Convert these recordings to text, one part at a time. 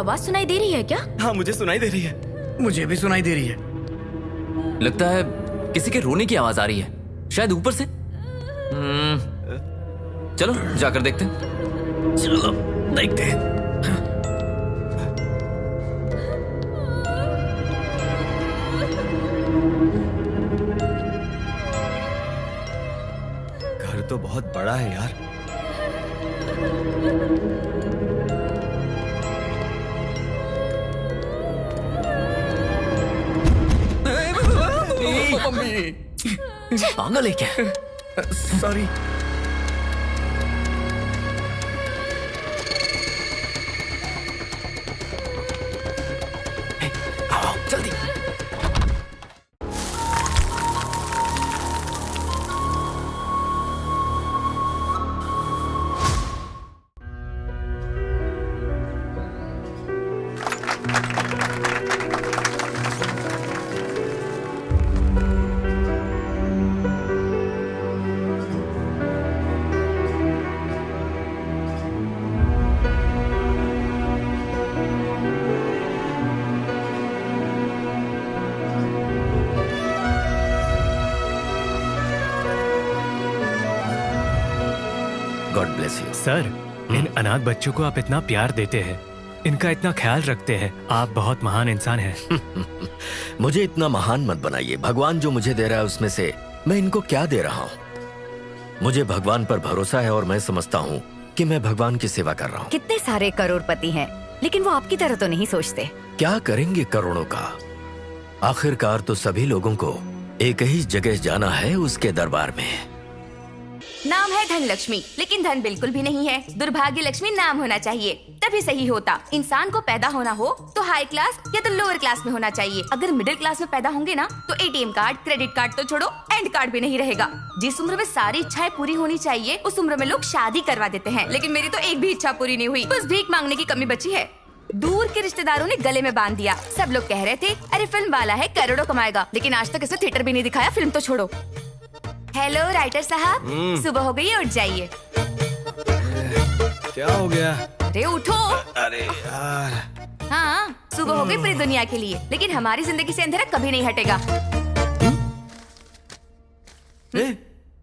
आवाज सुनाई दे रही है क्या? हाँ मुझे सुनाई दे रही है। मुझे भी सुनाई दे रही है। लगता है किसी के रोने की आवाज आ रही है, शायद ऊपर से। चलो जाकर देखते हैं। चलो देखते हैं। घर तो बहुत बड़ा है यार। मम्मी पागल है क्या? सॉरी। आओ जल्दी। God bless you. सर, इन अनाथ बच्चों को आप इतना प्यार देते हैं, इनका इतना ख्याल रखते हैं, आप बहुत महान इंसान हैं। मुझे इतना महान मत बनाइए। भगवान जो मुझे दे रहा है उसमें से मैं इनको क्या दे रहा हूँ? मुझे भगवान पर भरोसा है और मैं समझता हूँ कि मैं भगवान की सेवा कर रहा हूँ। कितने सारे करोड़पति हैं, लेकिन वो आपकी तरह तो नहीं सोचते। क्या करेंगे करोड़ों का? आखिरकार तो सभी लोगों को एक ही जगह जाना है, उसके दरबार में। नाम है धन लक्ष्मी, लेकिन धन बिल्कुल भी नहीं है। दुर्भाग्य लक्ष्मी नाम होना चाहिए, तभी सही होता। इंसान को पैदा होना हो तो हाई क्लास या तो लोअर क्लास में होना चाहिए। अगर मिडिल क्लास में पैदा होंगे ना तो एटीएम कार्ड, क्रेडिट कार्ड तो छोड़ो, एंड कार्ड भी नहीं रहेगा। जिस उम्र में सारी इच्छाएं पूरी होनी चाहिए उस उम्र में लोग शादी करवा देते हैं, लेकिन मेरी तो एक भी इच्छा पूरी नहीं हुई। बस भीख मांगने की कमी बची है। दूर के रिश्तेदारों ने गले में बांध दिया। सब लोग कह रहे थे अरे फिल्म वाला है, करोड़ों कमाएगा, लेकिन आज तक इसे थिएटर भी नहीं दिखाया। फिल्म तो छोड़ो। हेलो राइटर साहब, सुबह हो गई है, उठ जाइए। क्या हो गया? अरे उठो। अरे यार। हाँ, सुबह हो गई पूरी दुनिया के लिए, लेकिन हमारी जिंदगी से अंधेरा कभी नहीं हटेगा।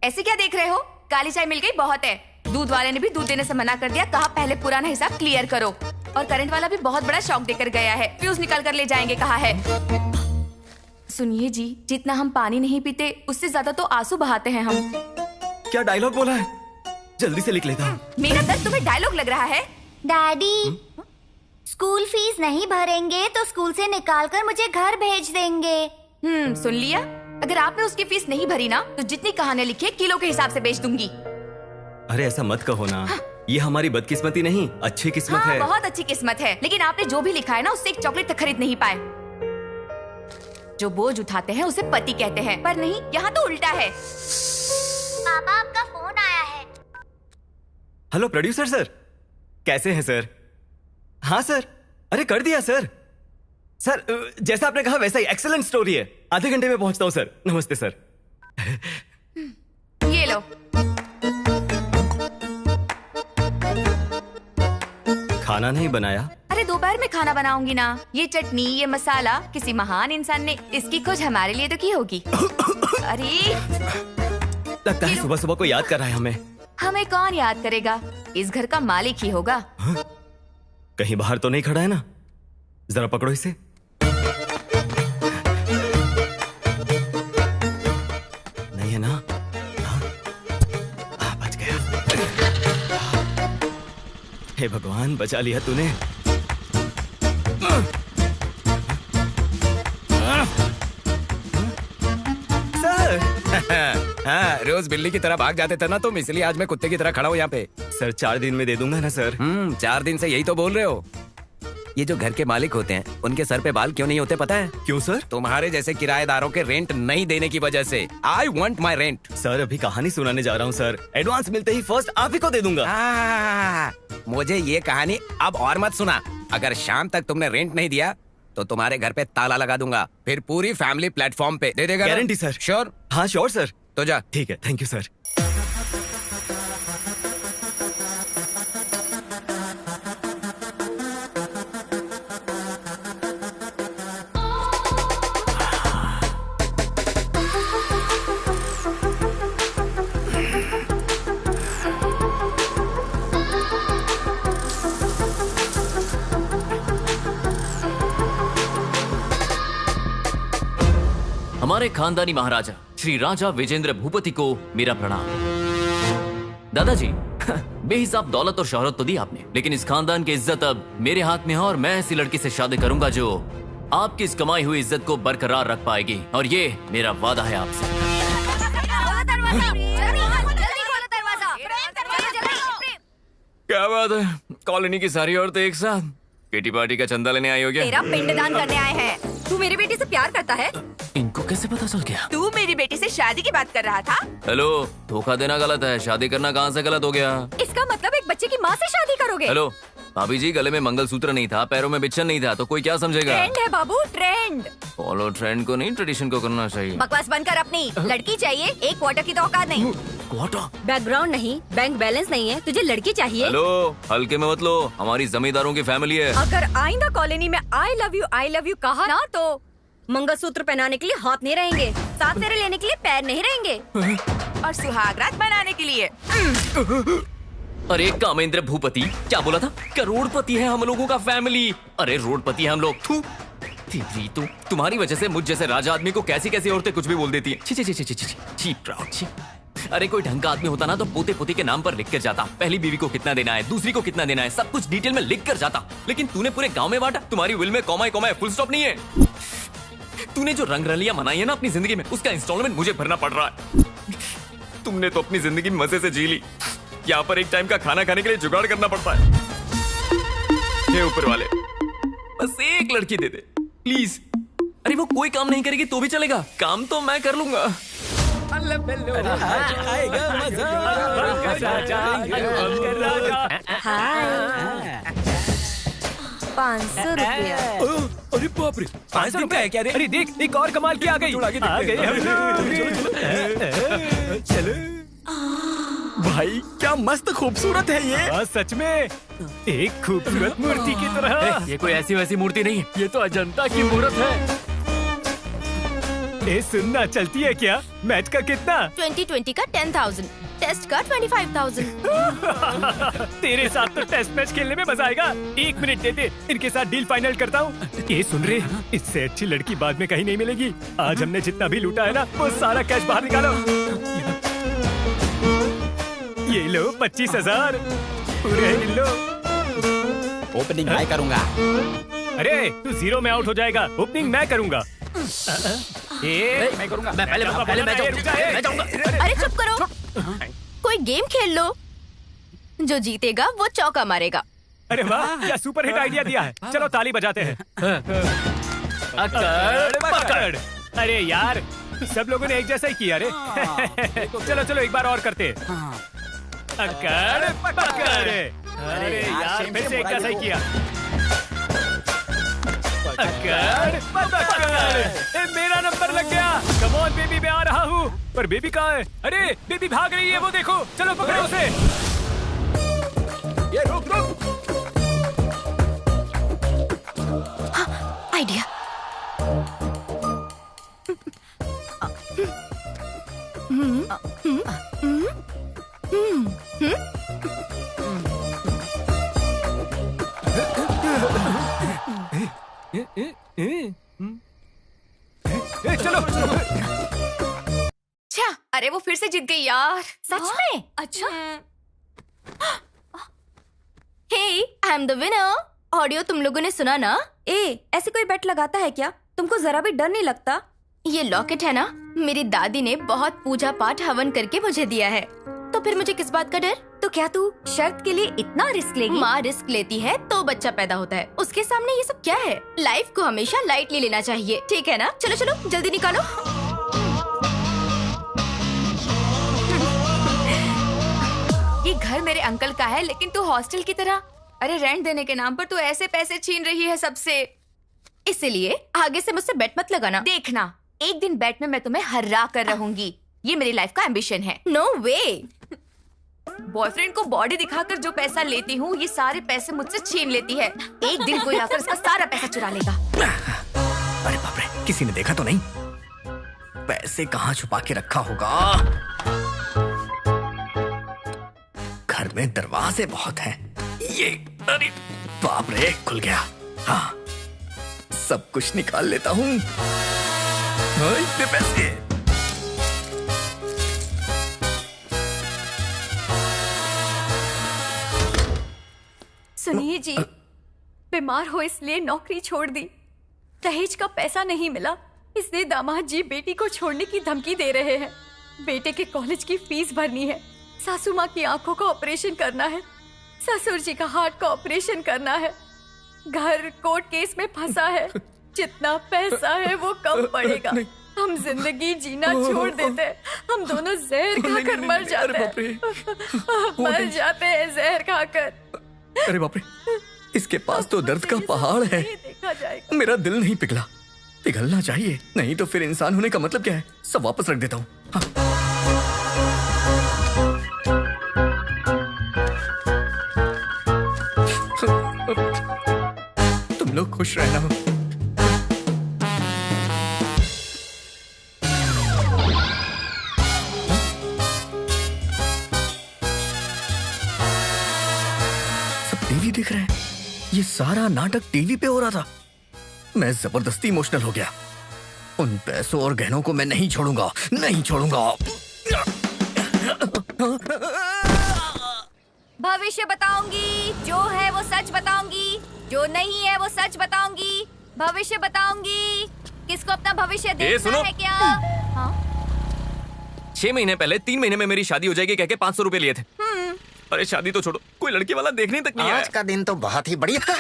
ऐसे क्या देख रहे हो? काली चाय मिल गई, बहुत है। दूध वाले ने भी दूध देने से मना कर दिया, कहा पहले पुराना हिसाब क्लियर करो। और करंट वाला भी बहुत बड़ा शॉक देकर गया है, फ्यूज निकाल कर ले जाएंगे कहा है। सुनिए जी, जितना हम पानी नहीं पीते उससे ज्यादा तो आंसू बहाते हैं हम। क्या डायलॉग बोला है? जल्दी से लिख लेता हूँ। मेरा दर्द तुम्हें डायलॉग लग रहा है? डैडी, स्कूल फीस नहीं भरेंगे तो स्कूल से निकाल कर मुझे घर भेज देंगे। सुन लिया? अगर आपने उसकी फीस नहीं भरी ना तो जितनी कहानियां लिखी है किलो के हिसाब से बेच दूंगी। अरे ऐसा मत कहो ना। ये हमारी बदकिस्मती नहीं, अच्छी किस्मत है। बहुत अच्छी किस्मत है, लेकिन आपने जो भी लिखा है ना उससे एक चॉकलेट तक खरीद नहीं पाए। जो बोझ उठाते हैं उसे पति कहते हैं, पर नहीं, यहाँ तो उल्टा है। पापा आपका फोन आया है। हेलो प्रोड्यूसर सर, कैसे हैं सर? हाँ सर, अरे कर दिया सर। सर जैसा आपने कहा वैसा ही, एक्सीलेंट स्टोरी है। आधे घंटे में पहुंचता हूँ सर। नमस्ते सर। ये लो। खाना नहीं बनाया? अरे दोपहर में खाना बनाऊंगी ना। ये चटनी, ये मसाला किसी महान इंसान ने इसकी खोज हमारे लिए तो की होगी। अरे लगता है सुबह सुबह को याद कर रहा है हमें। हमें कौन याद करेगा? इस घर का मालिक ही होगा। कहीं बाहर तो नहीं खड़ा है ना? जरा पकड़ो इसे। नहीं है ना? हाँ, बच गया। हे भगवान, बचा लिया तूने। हाँ, रोज बिल्ली की तरह भाग जाते थे ना तुम, इसलिए आज मैं कुत्ते की तरह खड़ा हूँ यहाँ पे। सर 4 दिन में दे दूंगा ना सर? 4 दिन से यही तो बोल रहे हो। ये जो घर के मालिक होते हैं उनके सर पे बाल क्यों नहीं होते पता है? क्यों सर? तुम्हारे जैसे किराएदारों के रेंट नहीं देने की वजह से। I want my rent. Sir अभी कहानी सुनाने जा रहा हूँ सर। एडवांस मिलते ही फर्स्ट आप ही को दे दूंगा। मुझे ये कहानी अब और मत सुना। अगर शाम तक तुमने रेंट नहीं दिया तो तुम्हारे घर पे ताला लगा दूंगा, फिर पूरी फैमिली प्लेटफॉर्म पे। दे देगा? Guarantee sir. श्योर? हाँ श्योर सर। तो जा। ठीक है, थैंक यू सर। हमारे खानदानी महाराजा श्री राजा विजेंद्र भूपति को मेरा प्रणाम। दादाजी, बेहिसाब दौलत और शोहरत तो दी आपने, लेकिन इस खानदान की इज्जत अब मेरे हाथ में है और मैं ऐसी लड़की से शादी करूंगा जो आपकी इस कमाई हुई इज्जत को बरकरार रख पाएगी, और ये मेरा वादा है आपसे। क्या बात है, कॉलोनी की सारी औरतें एक साथ किटी पार्टी का चंदा लेने आई हो क्या? तेरा पिंडदान करने आए हैं। तू मेरी बेटी से प्यार करता है? इनको कैसे पता चल गया? तू मेरी बेटी से शादी की बात कर रहा था? हेलो, धोखा देना गलत है, शादी करना कहाँ से गलत हो गया? इसका मतलब एक बच्चे की माँ से शादी करोगे? हेलो भाभी जी, गले में मंगलसूत्र नहीं था, पैरों में बिच्छन नहीं था, तो कोई क्या समझेगा? ट्रेंड है बाबू, ट्रेंड। फॉलो ट्रेंड को नहीं, ट्रेडिशन को करना चाहिए। बकवास बंद कर अपनी। लड़की चाहिए, एक क्वार्टर की तो औकात नहीं। क्वार्टर? बैकग्राउंड नहीं, बैंक बैलेंस नहीं है, तुझे लड़की चाहिए? हेलो, हल्के में मत लो, हमारी जमींदारों की फैमिली है। अगर आइंदा कॉलोनी में आई लव यू कहा ना तो मंगलसूत्र पहनाने के लिए हाथ नहीं रहेंगे, साथ फेरे लेने के लिए पैर नहीं रहेंगे, और सुहागरात बनाने के लिए। अरे कामेंद्र भूपति, क्या बोला था? करोड़पति है हम लोगों का फैमिली। अरे रोडपति है हम लोग। थू, तेरी तो तुम्हारी वजह से मुझ जैसे राजा आदमी को कैसी कैसी औरतें कुछ भी बोल देती है। छी छी छी छी छी छी छी प्राउड छी। अरे कोई ढंग का आदमी होता ना तो पोते पोते के नाम पर लिख कर जाता, पहली बीवी को कितना देना है, दूसरी को कितना देना है, सब कुछ डिटेल में लिख कर जाता। लेकिन तूने पूरे गांव में बांटा। तुम्हारी विल में कॉमा कॉमा फुल स्टॉप नहीं है। तूने जो रंग रलियां मनाई है ना अपनी जिंदगी में, उसका इंस्टॉलमेंट मुझे भरना पड़ रहा है। तुमने तो अपनी जिंदगी मजे से जी ली। यहाँ पर एक टाइम का खाना खाने के लिए जुगाड़ करना पड़ता है। हे ऊपर वाले, बस एक लड़की दे दे प्लीज। अरे वो कोई काम नहीं करेगी तो भी चलेगा, काम तो मैं कर लूंगा। 500 रुपया। अरे बाप रे, 500 रुपया है क्या रे? अरे देख, एक और कमाल की आ गई। आ गए हम लोग। चलो भाई क्या मस्त खूबसूरत है ये। हाँ, सच में एक खूबसूरत मूर्ति की तरह। ये कोई ऐसी वैसी मूर्ति नहीं, ये तो अजंता की मूर्त है। ए सुनना, चलती है क्या? मैच का कितना? 2020 का 10,000, टेस्ट का 25,000। तेरे साथ तो टेस्ट मैच खेलने में मजा आएगा। 1 मिनट दे दे, इनके साथ डील फाइनल करता हूँ। ये सुन रहे, इससे अच्छी लड़की बाद में कहीं नहीं मिलेगी। आज हमने जितना भी लूटा है ना, वो सारा कैश बाहर निकालो। ये लो 25,000 पूरे लो। ओपनिंग मैं करूंगा। अरे तू 0 में आउट हो जाएगा, ओपनिंग मैं करूंगा। मैं करूंगा। मैं पहले मैं जाऊंगा। अरे चुप करो, कोई गेम खेल लो, जो जीतेगा वो चौका मारेगा। अरे वाह, क्या सुपर हिट आइडिया दिया है। चलो ताली बजाते हैं। अकड़ पकड़। अरे यार, सब लोगों ने एक जैसा ही किया रे। चलो चलो एक बार और करते। अकड़ पकड़। अरे यार, फिर से एक जैसा ही किया। अकड़ पकड़। मेरा नंबर लग गया। कम ऑन बेबी, मैं आ रहा हूँ। पर बेबी कहाँ है? अरे बेबी भाग रही है, वो देखो। चलो पकड़ो उसे। ये रुक रुक। आइडिया। चलो अच्छा, अरे वो फिर से जीत गई यार। सच में? अच्छा। Hey, I am the winner. Audio तुम लोगों ने सुना ना? ऐसे कोई बेट लगाता है क्या? तुमको जरा भी डर नहीं लगता? ये लॉकेट है ना, मेरी दादी ने बहुत पूजा पाठ हवन करके मुझे दिया है, तो फिर मुझे किस बात का डर? तो क्या तू शर्त के लिए इतना रिस्क लेगी? माँ रिस्क लेती है तो बच्चा पैदा होता है, उसके सामने ये सब क्या है? लाइफ को हमेशा लाइटली लेना चाहिए, ठीक है ना? चलो चलो जल्दी निकालो। ये घर मेरे अंकल का है, लेकिन तू हॉस्टल की तरह, अरे रेंट देने के नाम पर तू ऐसे पैसे छीन रही है सबसे। इसलिए आगे से मुझसे बेट मत लगाना। देखना, एक दिन बेट में मैं तुम्हें हरा कर रहूंगी। ये मेरी लाइफ का एम्बिशन है। नो वे। बॉयफ्रेंड को बॉडी दिखाकर जो पैसा लेती हूँ, ये सारे पैसे मुझसे छीन लेती है। एक दिन कोई आकर इसका सारा पैसा चुरा लेगा। अरे बाप रे, किसी ने देखा तो नहीं? पैसे कहाँ छुपा के रखा होगा? घर में दरवाजे बहुत हैं। ये, अरे बाप रे, खुल गया। हाँ, सब कुछ निकाल लेता हूँ। इतने पैसे। सुनिए जी, बीमार हो इसलिए नौकरी छोड़ दी, दहेज का पैसा नहीं मिला इसलिए दामाद जी बेटी को छोड़ने की धमकी दे रहे हैं। बेटे के कॉलेज की फीस भरनी है, सासू माँ की आंखों का ऑपरेशन करना है, ससुर जी का हार्ट का ऑपरेशन करना है, घर कोर्ट केस में फंसा है, जितना पैसा है वो कम पड़ेगा। हम जिंदगी जीना छोड़ देते हैं, हम दोनों जहर खाकर मर जाते हैं, मर जाते हैं जहर खाकर। अरे बाप रे, इसके पास तो दर्द का पहाड़ है। देखा जाएगा। मेरा दिल नहीं पिघला, पिघलना चाहिए, नहीं तो फिर इंसान होने का मतलब क्या है। सब वापस रख देता हूँ। हाँ। तुम लोग खुश रहना हो। सब टीवी देख रहे हैं। ये सारा नाटक टीवी पे हो रहा था। मैं जबरदस्ती इमोशनल हो गया। उन पैसों और गहनों को मैं नहीं छोड़ूंगा, नहीं छोड़ूंगा। भविष्य बताऊंगी, जो है वो सच बताऊंगी, जो नहीं है वो सच बताऊंगी। भविष्य बताऊंगी। किसको अपना भविष्य देखना है क्या? हाँ? 6 महीने पहले 3 महीने में मेरी शादी हो जाएगी कह के 500 रुपए लिए थे। अरे शादी तो छोड़ो, कोई लड़की वाला देखने तक नहीं आया। आज का दिन तो बहुत ही बढ़िया।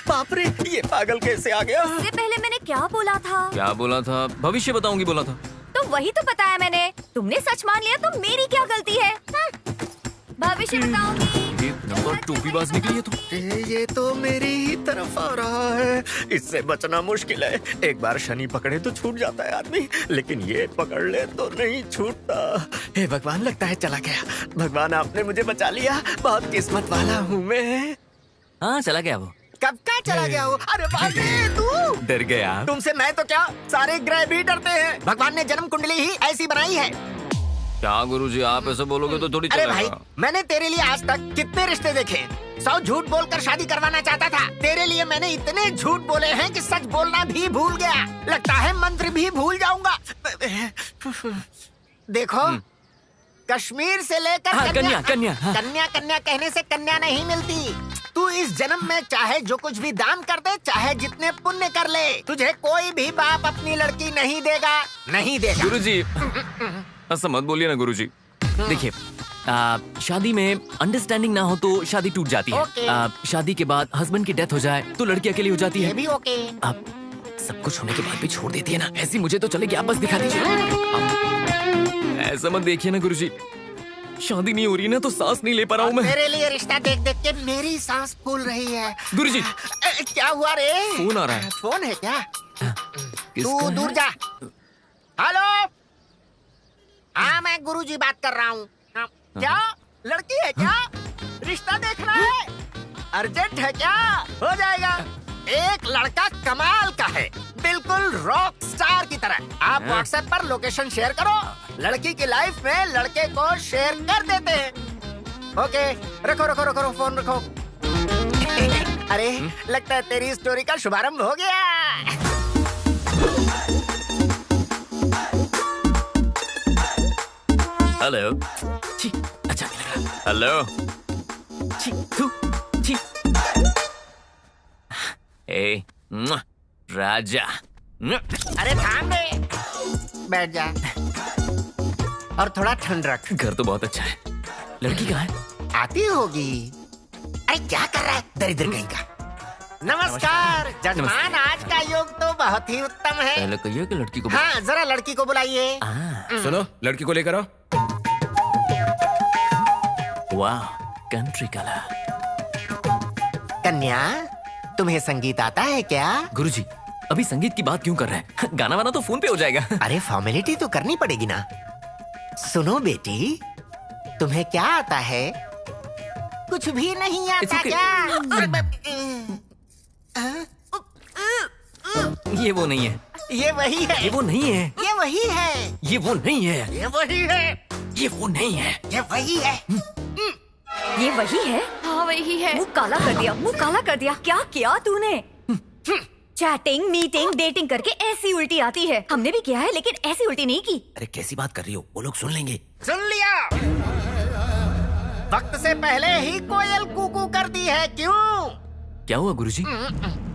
बाप रे, ये पागल कैसे आ गया? इससे पहले मैंने क्या बोला था? क्या बोला था? भविष्य बताऊंगी बोला था। तो वही तो बताया मैंने। तुमने सच मान लिया तो मेरी क्या गलती है? भविष्य बताऊंगी। ये नंबर टोपीबाज निकली है तो। ये तो मेरी ही तरफ आ रहा है। इससे बचना मुश्किल है। एक बार शनि पकड़े तो छूट जाता है आदमी, लेकिन ये पकड़ ले तो नहीं छूटता। हे भगवान, लगता है चला गया। भगवान, आपने मुझे बचा लिया। बहुत किस्मत वाला हूँ मैं। हाँ, चला गया वो। कब का चला गया वो? अरे बाप रे, तू डर गया। तुमसे मैं तो क्या, सारे ग्रह भी डरते हैं। भगवान ने जन्म कुंडली ही ऐसी बनाई है। क्या गुरुजी, आप ऐसे बोलोगे तो थोड़ी अरे चलेगा। भाई, मैंने तेरे लिए आज तक कितने रिश्ते देखे। 100 झूठ बोलकर शादी करवाना चाहता था। तेरे लिए मैंने इतने झूठ बोले हैं कि सच बोलना भी भूल गया। लगता है मंत्र भी भूल जाऊंगा। देखो, कश्मीर से लेकर हाँ, कन्या, कन्या, हाँ। कन्या कन्या कहने से कन्या नहीं मिलती। तू इस जन्म में चाहे जो कुछ भी दान कर दे, चाहे जितने पुण्य कर ले, तुझे कोई भी बाप अपनी लड़की नहीं देगा, नहीं देगा। गुरुजी, ऐसा मत बोलिए ना गुरुजी। देखिए, शादी में अंडरस्टैंडिंग ना हो तो शादी टूट जाती है। ओके। शादी के बाद हस्बैंड की डेथ हो जाए तो लड़की अकेली हो जाती ये है। भी ओके। आप सब कुछ होने के बाद भी छोड़ देती है ना, ऐसी मुझे तो चलेगी। आप बस दिखा दीजिए। ऐसा मत देखिए ना गुरुजी, शादी नहीं हो रही ना तो सांस नहीं ले पा रहा हूँ मैं। मेरे लिए रिश्ता देख देख के मेरी सांस फूल रही है। गुरुजी, क्या हुआ रे? फोन आ रहा है। फोन है क्या? किसका तू दूर है? जा। हेलो, हाँ मैं गुरुजी बात कर रहा हूँ। क्या लड़की है क्या? रिश्ता देखना है? अर्जेंट है क्या? हो जाएगा। एक लड़का कमाल का है, बिल्कुल रॉक स्टार की तरह। आप व्हाट्सएप पर लोकेशन शेयर करो, लड़की की लाइफ में लड़के को शेयर कर देते हैं। ओके, रखो रखो रखो रखो, फोन रखो। अरे, लगता है तेरी स्टोरी का शुभारंभ हो गया। हेलो। छी, अच्छा नहीं लग रहा। हेलो। छी, थू, छी। ए, राजा। अरे थाम रे, बैठ जा और थोड़ा ठंड रख। घर तो बहुत अच्छा है। लड़की कहाँ है? आती होगी। अरे क्या कर रहा है दरिद्र कहीं का? नमस्कार जजमान, आज का योग तो बहुत ही उत्तम है। पहले कहिए कि लड़की को। हाँ, जरा लड़की को बुलाइए। सुनो, लड़की को लेकर आओ। वाह, कंट्री कलर। कन्या, तुम्हें संगीत आता है क्या? गुरुजी, अभी संगीत की बात क्यों कर रहे हैं? गाना वाना तो फोन पे हो जाएगा। अरे फॉर्मेलिटी तो करनी पड़ेगी ना। सुनो बेटी, तुम्हें क्या आता है? कुछ भी नहीं आता okay. क्या? ये वो नहीं है। ये वही है। ये वो नहीं है। ये वही है। ये वो नहीं है। ये वही है। ये वो नहीं है। ये वही है। ये वही है? हाँ वही है। मुंह काला कर दिया, मुंह काला कर दिया। क्या किया तूने? चैटिंग, मीटिंग, डेटिंग करके ऐसी उल्टी आती है। हमने भी किया है लेकिन ऐसी उल्टी नहीं की। अरे कैसी बात कर रही हो, वो लोग सुन लेंगे। सुन लिया, वक्त से पहले ही कोयल कूकू कर दी है। क्यों? क्या हुआ गुरुजी?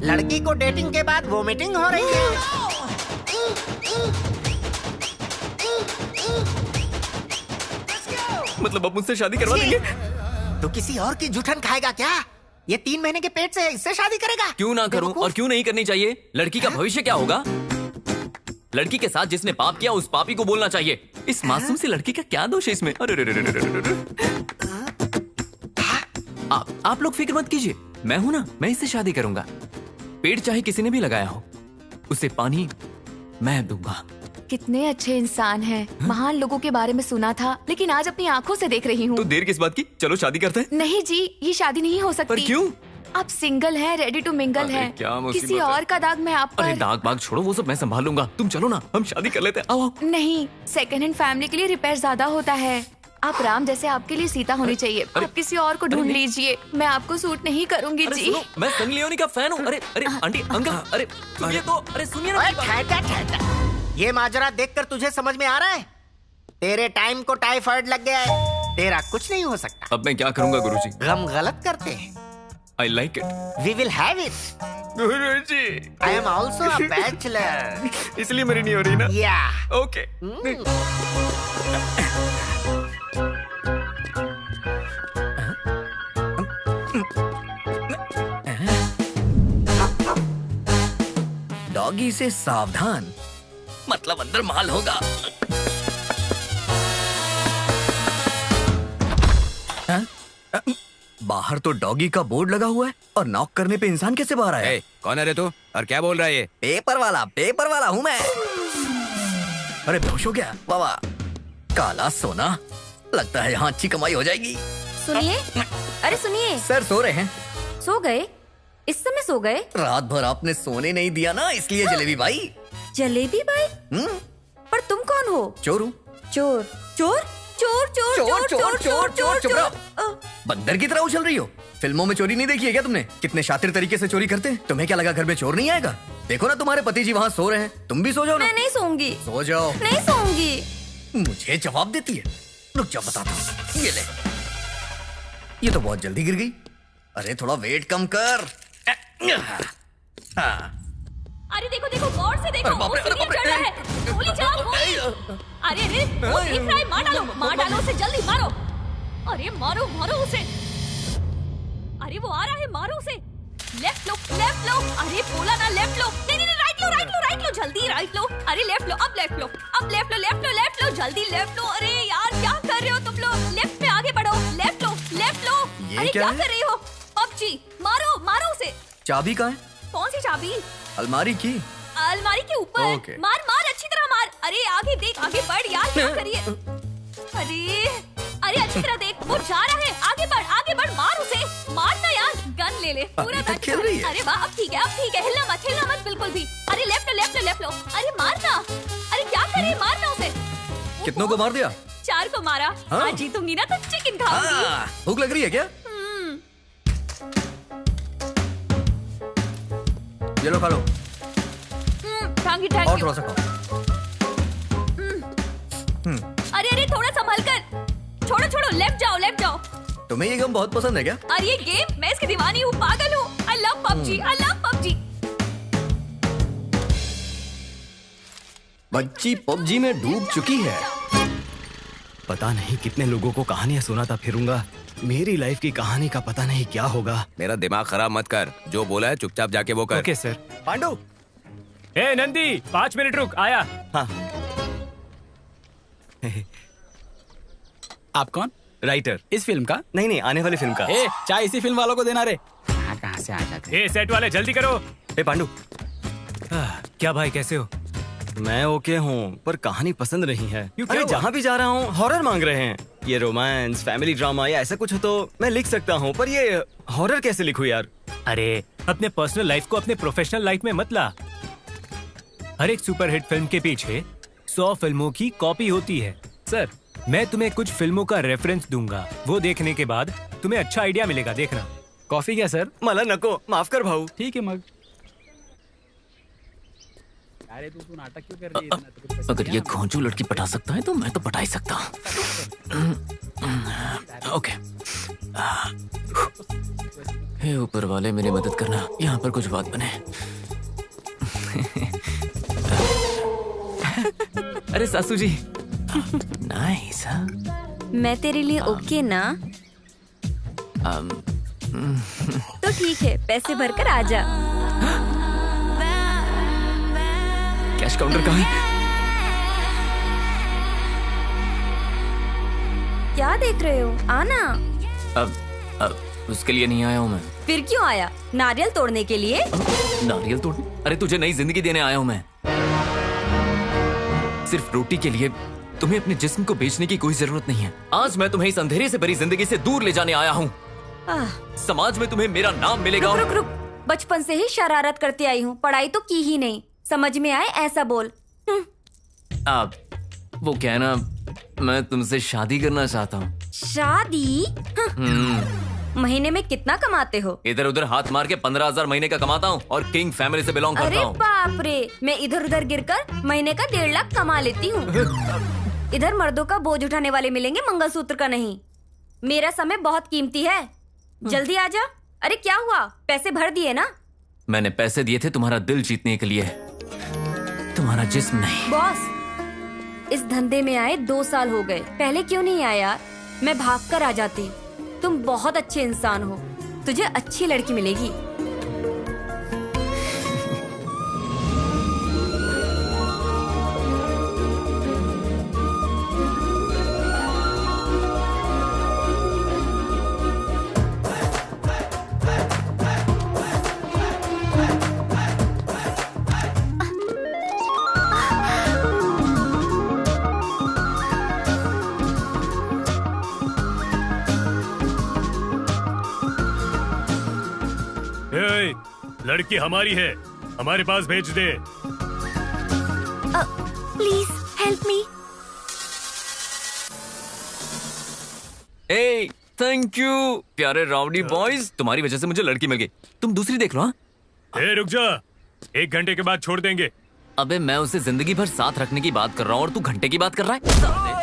लड़की को डेटिंग के बाद वोमिटिंग हो रही है। मतलब अब मुझसे शादी करवा देंगे? तो किसी और की जूठन खाएगा क्या? ये 3 महीने के पेट से इससे शादी करेगा? क्यों ना करूं, और क्यों नहीं करनी चाहिए? लड़की का भविष्य क्या होगा? लड़की के साथ जिसने पाप किया उस पापी को बोलना चाहिए। इस मासूम सी लड़की का क्या दोष है इसमें? अरे आप लोग फिक्र मत कीजिए, मैं हूं ना, मैं इससे शादी करूंगा। पेड़ चाहे किसी ने भी लगाया हो, उसे पानी मैं दूंगा। कितने अच्छे इंसान हैं। महान लोगों के बारे में सुना था, लेकिन आज अपनी आंखों से देख रही हूँ। तो देर किस बात की, चलो शादी करते हैं। नहीं जी, ये शादी नहीं हो सकती। पर क्यों? आप सिंगल हैं, रेडी टू मिंगल अरे हैं। क्या मुसीबत किसी है। और का दाग मैं आप अरे पर। दाग बाग छोड़ो, वो सब मैं संभाल लूंगा। तुम चलो ना, हम शादी कर लेते हैं। आओ आओ। नहीं, सेकंड हैंड फैमिली के लिए रिपेयर ज्यादा होता है। आप राम जैसे आपके लिए सीता होनी चाहिए। आप किसी और को ढूंढ लीजिए, मैं आपको सूट नहीं करूंगी अरे जी। सुनो, मैं सनी लियोनी का फैन हूँ। अरे अरे आंटी अंकल, अरे सुनिए तो, अरे सुनिए ना ओए, मेरी बात। ठहर। ये माजरा देखकर तुझे समझ में आ रहा है? तेरे टाइम को टाइफाइड लग गया है, तेरा कुछ नहीं हो सकता। अब मैं क्या करूंगा गुरुजी? गम गलत करते हैं। I like it we will have it. Guruji. I am also a bachelor. इसलिए मेरी नहीं हो रही ना? या ओके। डॉगी से सावधान, मतलब अंदर माल होगा। बाहर तो डॉगी का बोर्ड लगा हुआ है और नॉक करने पे इंसान कैसे बाहर आया? ए, कौन है रे तू, और क्या बोल रहा है ये? पेपर वाला हूँ मैं। अरे बेहोश हो गया बाबा। काला सोना, लगता है यहाँ अच्छी कमाई हो जाएगी। सुनिए, अरे सुनिए, सर सो रहे हैं। सो गए? इस समय सो गए? रात भर आपने सोने नहीं दिया ना, इसलिए जलेबी भाई। जलेबी भाई? पर तुम कौन हो? चोर हूँ। चोर चोर चोर चोर चोर चोर चोर चोर चुप रहो। चोर। बंदर की तरह उछल रही हो। फिल्मों में चोरी नहीं देखी है क्या तुमने? कितने शातिर तरीके से चोरी करते हैं। तुम्हें क्या लगा घर में चोर नहीं आएगा? देखो ना तुम्हारे पति जी वहाँ सो रहे हैं, तुम भी सो जाओ ना। मैं नहीं सोऊंगी। सो जाओ। नहीं सोऊंगी। मुझे जवाब देती है। रुक जाओ बताता हूँ। ये ले, ये तो बहुत जल्दी गिर गई। अरे थोड़ा वेट कम कर। अरे देखो देखो, गौर से देखो, वो सीढ़ियाँ चढ़ रहा है। गोली चलाओ, गोली। अरे अरे, वो दिख रहा है, मार डालो उसे, जल्दी मारो। अरे मारो मारो उसे। अरे वो आ रहा है, मारो उसे। लेफ्ट लो, लेफ्ट लो। अरे बोला ना लेफ्ट लो। नहीं नहीं, राइट लो, राइट लो, राइट लो, जल्दी राइट लो। अरे लेफ्ट लो, अब लेफ्ट लो, अब लेफ्ट लो, लेफ्ट लो, लेफ्ट लो, जल्दी लेफ्ट लो। अरे यार क्या कर रहे हो तुम लोग? लेफ्ट में आगे बढ़ो, लेफ्ट लो, लेफ्ट लो। अरे क्या कर रही हो? पबजी, मारो मारो उसे। चाबी कहाँ है? कौन सी चाबी? अलमारी की। अलमारी के ऊपर। Okay. मार मार, अच्छी तरह मार। अरे आगे देख, आगे बढ़ यार, क्या करिए? अरे अरे अच्छी तरह देख, वो जा रहा है, आगे बढ़, मार उसे, मार ना यार, गन ले ले, पूरा तक खेल रही है। अरे वाह, अब ठीक है, अब ठीक है, हिलना मत बिल्कुल भी। अरे लेफ्ट लो, लेफ्ट लो, लेफ्ट लो। अरे मारना, अरे क्या कर रही है, मारना उसे। कितनों को मार दिया? 4 को मारा। हाँ। आज जीतूंगी ना तो चिकन खाऊंगी। भूख लग रही है क्या? ये लो खा लो। थैंक और यू। थोड़ा सा खाओ। अरे अरे थोड़ा संभल कर, छोड़ो छोड़ो, लेफ्ट जाओ, लेफ्ट जाओ। तुम्हें ये गम बहुत पसंद है क्या? अरे ये गेम, मैं इसकी दीवानी हूँ, पागल हूँ। I love PUBG, I love PUBG. बच्ची पबजी में डूब चुकी है। पता नहीं कितने लोगों को कहानियां सुनाता फिरूंगा, मेरी लाइफ की कहानी का पता नहीं क्या होगा। मेरा दिमाग खराब मत कर, जो बोला है चुपचाप जाके वो कर। Okay sir. पांडु। ए नंदी, 5 मिनट रुक, आया। हाँ। आप कौन? राइटर। इस फिल्म का? नहीं, आने वाली फिल्म का। ए, चाय इसी फिल्म वालों को देना रे। कहाँ से आ जाते? ए सेट वाले जल्दी करो। ए पांडु। क्या भाई, कैसे हो? मैं ओके हूँ, पर कहानी पसंद नहीं है। क्यों, क्या अरे हुआ? जहाँ भी जा रहा हूँ हॉरर मांग रहे हैं। ये रोमांस, फैमिली ड्रामा या ऐसा कुछ हो तो मैं लिख सकता हूँ, पर ये हॉरर कैसे लिखूं यार? अरे अपने पर्सनल लाइफ को अपने प्रोफेशनल लाइफ में मत ला। हर एक सुपरहिट फिल्म के पीछे 100 फिल्मों की कॉपी होती है। सर, मैं तुम्हें कुछ फिल्मों का रेफरेंस दूंगा, वो देखने के बाद तुम्हें अच्छा आइडिया मिलेगा, देखना। कॉफी क्या सर? मला नको, माफ कर भाऊ। ठीक है मग। अरे तू नाटक क्यों कर रही है? अगर ये घोंचू लड़की पटा सकता है तो मैं तो पटा ही सकता हूँ। ओके। हे ऊपर वाले, मेरी मदद करना, यहाँ पर कुछ बात बने। अरे सासू जी, नाइस। मैं तेरे लिए ओके ना? तो ठीक है, पैसे भरकर आ जा। कैश काउंटर कहाँ है? क्या देख रहे हो? आना। अब उसके लिए नहीं आया हूँ मैं। फिर क्यों आया? नारियल तोड़ने के लिए? नारियल तोड़ने? अरे तुझे नई जिंदगी देने आया हूँ मैं। सिर्फ रोटी के लिए तुम्हें अपने जिस्म को बेचने की कोई जरूरत नहीं है। आज मैं तुम्हें इस अंधेरे से भरी जिंदगी से दूर ले जाने आया हूँ। समाज में तुम्हें मेरा नाम मिलेगा। रुक रुक रुक, बचपन से ही शरारत करती आई हूँ, पढ़ाई तो की ही नहीं। समझ में आए ऐसा बोल। अब वो कहना, मैं तुमसे शादी करना चाहता हूँ। शादी? महीने में कितना कमाते हो? इधर उधर हाथ मार के 15,000 महीने का कमाता हूँ और किंग फैमिली से बिलोंग करता हूँ। अरे बाप रे, मैं इधर उधर गिरकर महीने का 1.5 लाख कमा लेती हूँ। इधर मर्दों का बोझ उठाने वाले मिलेंगे, मंगलसूत्र का नहीं। मेरा समय बहुत कीमती है, जल्दी आ जा। अरे क्या हुआ, पैसे भर दिए ना? मैंने पैसे दिए थे तुम्हारा दिल जीतने के लिए, तुम्हारा जिस्म नहीं। बॉस, इस धंधे में आए 2 साल हो गए, पहले क्यों नहीं आया यार? मैं भाग कर आ जाती। तुम बहुत अच्छे इंसान हो, तुझे अच्छी लड़की मिलेगी। लड़की हमारी है, हमारे पास भेज दे। Please help me. ए, थैंक यू प्यारे राउडी बॉयज, तुम्हारी वजह से मुझे लड़की मिल गई। तुम दूसरी देख लो। हाँ, रुक जा, 1 घंटे के बाद छोड़ देंगे। अबे मैं उसे जिंदगी भर साथ रखने की बात कर रहा हूँ और तू घंटे की बात कर रहा है।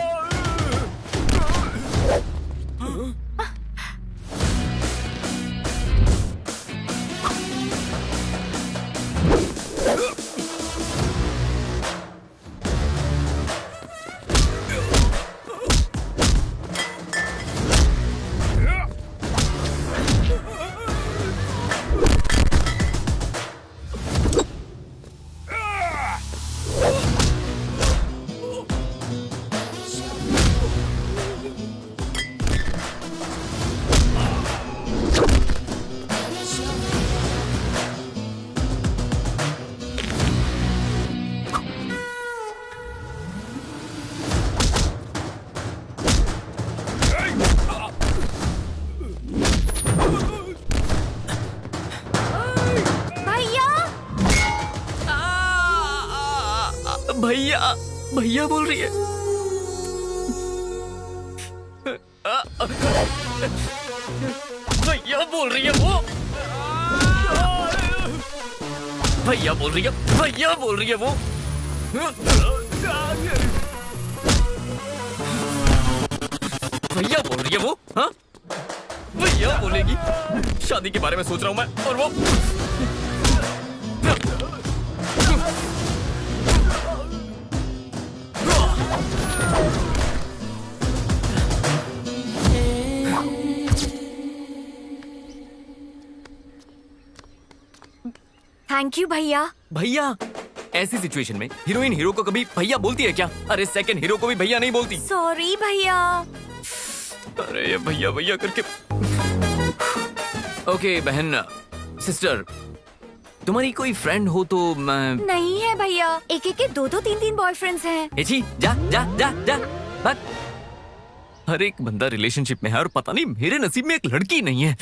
भैया बोल रही है। भैया बोल रही है वो। भैया बोल रही है, भैया बोल रही है वो। भैया बोल रही है वो। हाँ, भैया बोलेगी। शादी के बारे में सोच रहा हूं मैं और वो। थैंक यू भैया। भैया, ऐसी सिचुएशन में हीरोइन हीरो को कभी भैया बोलती है क्या? अरे सेकंड हीरो को भी भैया नहीं बोलती। सॉरी भैया। अरे ये भैया भैया करके। ओके बहन, सिस्टर, तुम्हारी कोई फ्रेंड हो तो मैं। नहीं है भैया, एक एक के 2-2 3-3 बॉयफ्रेंड्स हैं। एची, जा जा जा जा भाग। हर एक बंदा रिलेशनशिप में है और पता नहीं मेरे नसीब में एक लड़की नहीं है।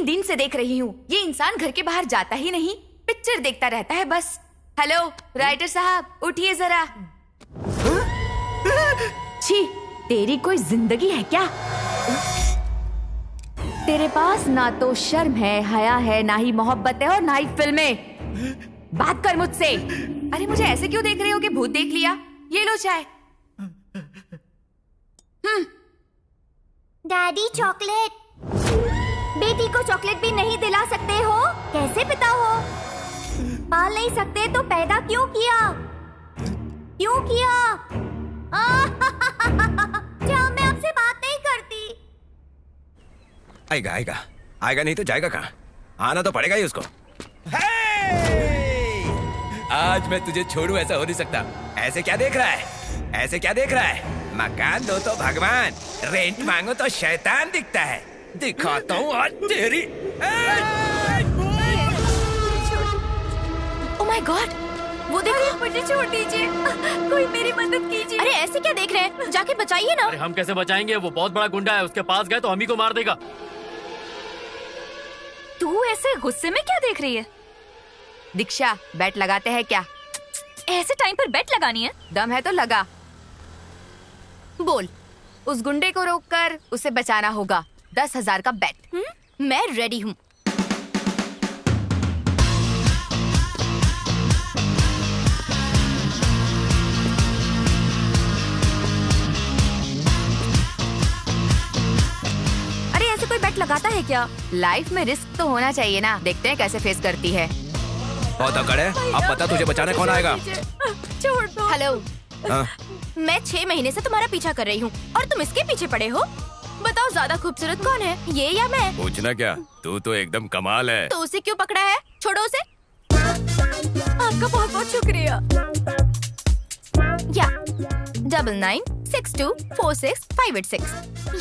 दिन से देख रही हूँ, ये इंसान घर के बाहर जाता ही नहीं, पिक्चर देखता रहता है बस। हेलो राइटर साहब, उठिए जरा। छी, तेरी कोई जिंदगी है क्या? तेरे पास ना तो शर्म है, हया है, ना ही मोहब्बत है और ना ही फिल्में। बात कर मुझसे। अरे मुझे ऐसे क्यों देख रहे हो कि भूत देख लिया? ये लो चाय। Daddy chocolate. बेटी को चॉकलेट भी नहीं दिला सकते हो? कैसे पिता हो? पाल नहीं सकते तो पैदा क्यों किया? क्यों किया? जाओ, मैं आपसे बात नहीं करती। आएगा आएगा आएगा, नहीं तो जाएगा कहाँ? आना तो पड़ेगा ही उसको। आज मैं तुझे छोड़ू ऐसा हो नहीं सकता। ऐसे क्या देख रहा है? ऐसे क्या देख रहा है? मकान दो तो भगवान, रेंट मांगो तो शैतान दिखता है। दिखाता हूँ आज तेरी। ओह माय गॉड, वो देखो। मुझे छोड़ दीजिए, कोई मेरी मदद कीजिए। अरे ऐसे क्या देख रहे हैं? जाके बचाइए ना। अरे हम कैसे बचाएंगे? वो बहुत बड़ा गुंडा है, उसके पास गए तो हम ही को मार देगा। तू ऐसे गुस्से में क्या देख रही है? दीक्षा, बैट लगाते हैं क्या? ऐसे टाइम पर बेट लगानी है? दम है तो लगा। बोल, उस गुंडे को रोककर उसे बचाना होगा। 10,000 का बेट। मैं रेडी हूँ। अरे ऐसे कोई बेट लगाता है क्या? लाइफ में रिस्क तो होना चाहिए ना। देखते हैं कैसे फेस करती है। बहुत अकड़ है। अब पता तुझे बचाने कौन आएगा? छोड़ दो। हेलो, हाँ? मैं 6 महीने से तुम्हारा पीछा कर रही हूँ और तुम इसके पीछे पड़े हो। बताओ ज्यादा खूबसूरत कौन है, ये या मैं? पूछना क्या, तू तो एकदम कमाल है। तो उसे क्यों पकड़ा है? छोड़ो उसे। आपका बहुत बहुत शुक्रिया। या 9962465886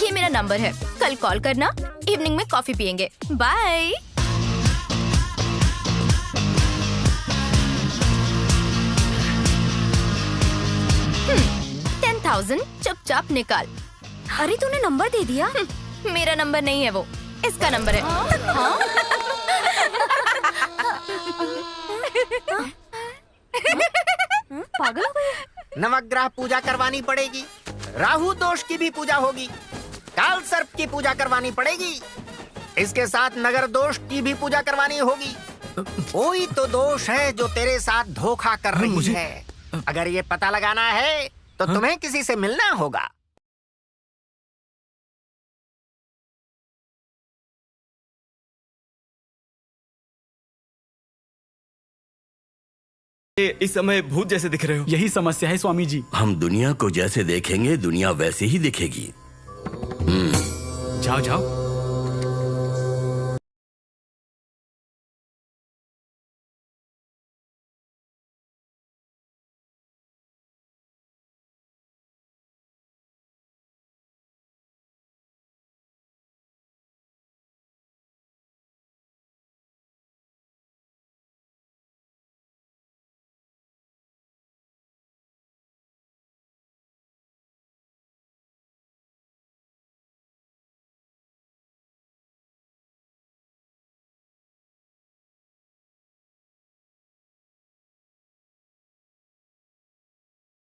ये मेरा नंबर है। कल कॉल करना। इवनिंग में कॉफी पियेंगे। बाय। 10,000 चुपचाप निकाल। अरे तूने नंबर दे दिया? मेरा नंबर नहीं है वो, इसका नंबर है। हाँ? पागल हो गए? नवग्रह पूजा करवानी पड़ेगी। राहु दोष की भी पूजा होगी। काल सर्प की पूजा करवानी पड़ेगी। इसके साथ नगर दोष की भी पूजा करवानी होगी। कोई तो दोष है जो तेरे साथ धोखा कर रही है। अगर ये पता लगाना है तो तुम्हें किसी से मिलना होगा। इस समय भूत जैसे दिख रहे हो। यही समस्या है स्वामी जी। हम दुनिया को जैसे देखेंगे दुनिया वैसे ही दिखेगी। जाओ जाओ।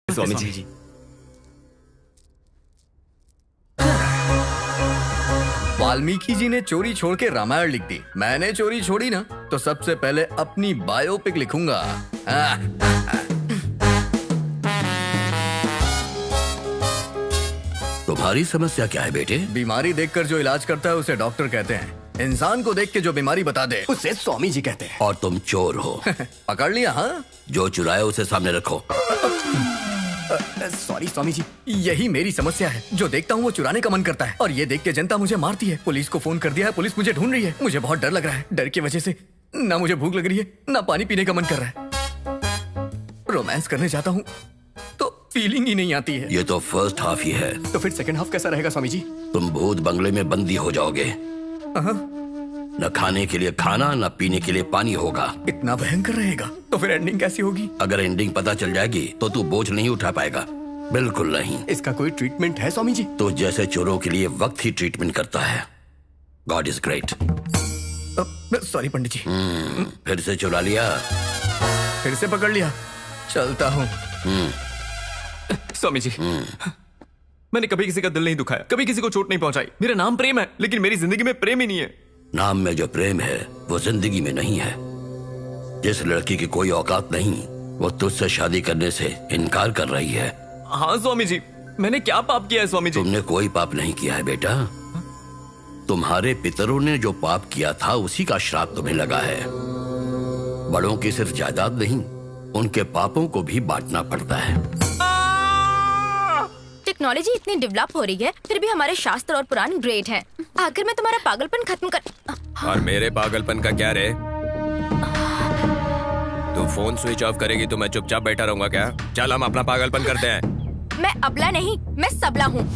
स्वामी जी। वाल्मीकि जी ने चोरी छोड़ के रामायण लिख दी। मैंने चोरी छोड़ी ना तो सबसे पहले अपनी बायोपिक लिखूंगा। तुम्हारी समस्या क्या है बेटे? बीमारी देखकर जो इलाज करता है उसे डॉक्टर कहते हैं। इंसान को देख के जो बीमारी बता दे उसे स्वामी जी कहते हैं। और तुम चोर हो। पकड़ लिया? हाँ, जो चुराए उसे सामने रखो। सॉरी स्वामी जी, यही मेरी समस्या है। जो देखता हूँ वो चुराने का मन करता है और ये देख के जनता मुझे मारती है। पुलिस को फोन कर दिया है, पुलिस मुझे ढूंढ रही है। मुझे बहुत डर लग रहा है। डर की वजह से ना मुझे भूख लग रही है ना पानी पीने का मन कर रहा है। रोमांस करने जाता हूँ तो फीलिंग ही नहीं आती है। ये तो फर्स्ट हाफ ही है। तो फिर सेकंड हाफ कैसा रहेगा स्वामी जी? तुम भूत बंगले में बंदी हो जाओगे। न खाने के लिए खाना न पीने के लिए पानी होगा। इतना भयंकर रहेगा तो फिर एंडिंग कैसी होगी? अगर एंडिंग पता चल जाएगी तो तू बोझ नहीं उठा पाएगा। बिल्कुल नहीं। इसका कोई ट्रीटमेंट है स्वामी जी? तो जैसे चोरों के लिए वक्त ही ट्रीटमेंट करता है। God is great. सॉरी पंडित जी। फिर से चुरा लिया। फिर से पकड़ लिया। चलता हूँ। स्वामी जी, मैंने कभी किसी का दिल नहीं दुखाया, कभी किसी को चोट नहीं पहुंचाई। मेरा नाम प्रेम है, लेकिन मेरी जिंदगी में प्रेम ही नहीं है। नाम में जो प्रेम है वो जिंदगी में नहीं है। जिस लड़की की कोई औकात नहीं, वो तुझसे शादी करने से इनकार कर रही है। हाँ स्वामी जी, मैंने क्या पाप किया है स्वामी जी? तुमने कोई पाप नहीं किया है बेटा। तुम्हारे पितरों ने जो पाप किया था उसी का श्राप तुम्हें लगा है। बड़ों की सिर्फ जायदाद नहीं, उनके पापों को भी बांटना पड़ता है। टेक्नोलॉजी इतनी डेवलप हो रही है, फिर भी हमारे शास्त्र और पुराण ग्रेट हैं। आखिर में तुम्हारा पागलपन खत्म कर। और मेरे पागलपन का क्या रे? तू फोन स्विच ऑफ करेगी तो मैं चुपचाप बैठा रहूंगा क्या? चल हम अपना पागलपन करते हैं। मैं अबला नहीं, मैं सबला हूँ।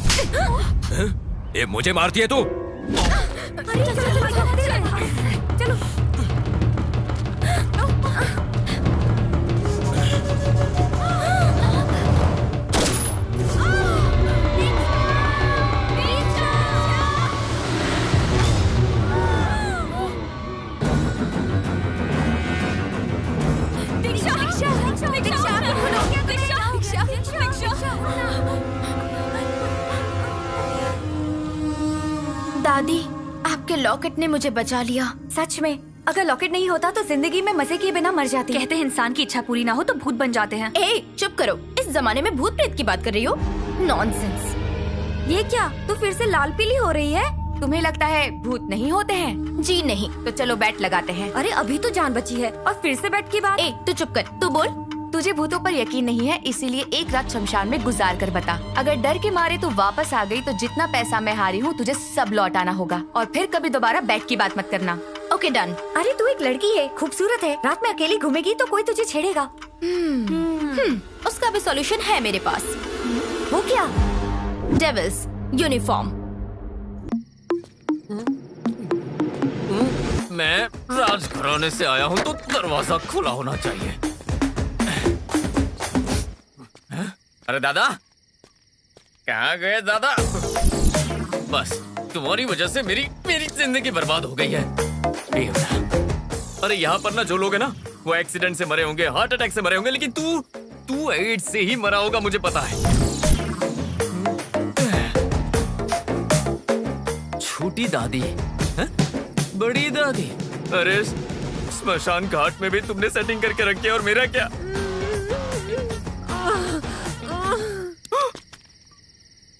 ये मुझे मारती है तू? चलो। दादी, आपके लॉकेट ने मुझे बचा लिया। सच में, अगर लॉकेट नहीं होता तो जिंदगी में मजे किए बिना मर जाती। कहते हैं इंसान की इच्छा पूरी ना हो तो भूत बन जाते हैं। ए, चुप करो। इस जमाने में भूत प्रेत की बात कर रही हो? नॉनसेंस। ये क्या, तू फिर से लाल पीली हो रही है? तुम्हें लगता है भूत नहीं होते हैं? जी नहीं। तो चलो बैट लगाते हैं। अरे अभी तो जान बची है और फिर से बैट की बात। ए, तू चुप कर। तू बोल। तुझे भूतों पर यकीन नहीं है, इसीलिए एक रात शमशान में गुजार कर बता। अगर डर के मारे तू वापस आ गई तो जितना पैसा मैं हारी हूँ तुझे सब लौटाना होगा, और फिर कभी दोबारा बैट की बात मत करना। Okay done. अरे तू एक लड़की है, खूबसूरत है, रात में अकेली घूमेगी तो कोई तुझे छेड़ेगा। उसका भी सॉल्यूशन है मेरे पास। वो क्या? Devil's uniform. मैं राजघराने से आया हूँ तो दरवाजा खुला होना चाहिए। अरे दादा, कहाँ गए दादा? बस तुम्हारी वजह से मेरी जिंदगी बर्बाद हो गई है। अरे यहाँ पर ना जो लोग हैं ना, वो एक्सीडेंट से मरे होंगे, हार्ट अटैक से मरे होंगे, लेकिन तू एड्स से ही मरा होगा, मुझे पता है। छोटी दादी है? बड़ी दादी? अरे स्मशान घाट में भी तुमने सेटिंग करके रखी है, और मेरा क्या?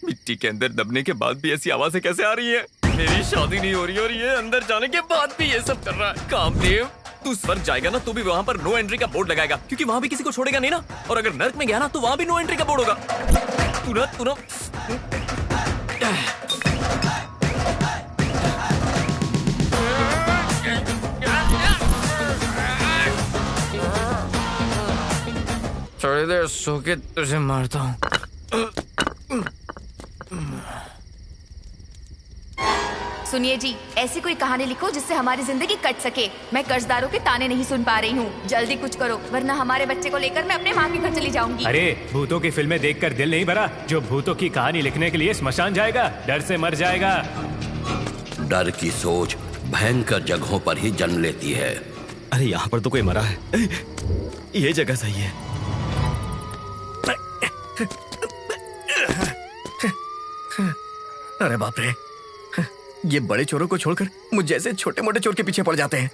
मिट्टी के अंदर दबने के बाद भी ऐसी आवाजें कैसे आ रही है? मेरी शादी नहीं हो रही और ये अंदर जाने के बाद भी ये सब कर रहा है। कामदेव, तू स्वर्ग जाएगा ना तो भी वहाँ पर नो एंट्री का बोर्ड लगाएगा, क्योंकि वहाँ भी किसी को छोड़ेगा नहीं ना। और अगर नर्क में गया ना तो वहाँ भी नो एंट्री का बोर्ड होगा। तू ना थोड़ी देर सो के तुझे मारता हूँ। सुनिए जी, ऐसी कोई कहानी लिखो जिससे हमारी जिंदगी कट सके। मैं कर्जदारों के ताने नहीं सुन पा रही हूँ। जल्दी कुछ करो, वरना हमारे बच्चे को लेकर मैं अपने माँ के घर चली जाऊंगी। अरे भूतों की फिल्में देखकर दिल नहीं भरा? जो भूतों की कहानी लिखने के लिए श्मशान जाएगा, डर से मर जाएगा। डर की सोच भयंकर जगहों पर ही जन्म लेती है। अरे यहाँ पर तो कोई मरा है। ये जगह सही है। अरे बाप रे, ये बड़े चोरों को छोड़कर मुझ जैसे छोटे मोटे चोर के पीछे पड़ जाते हैं।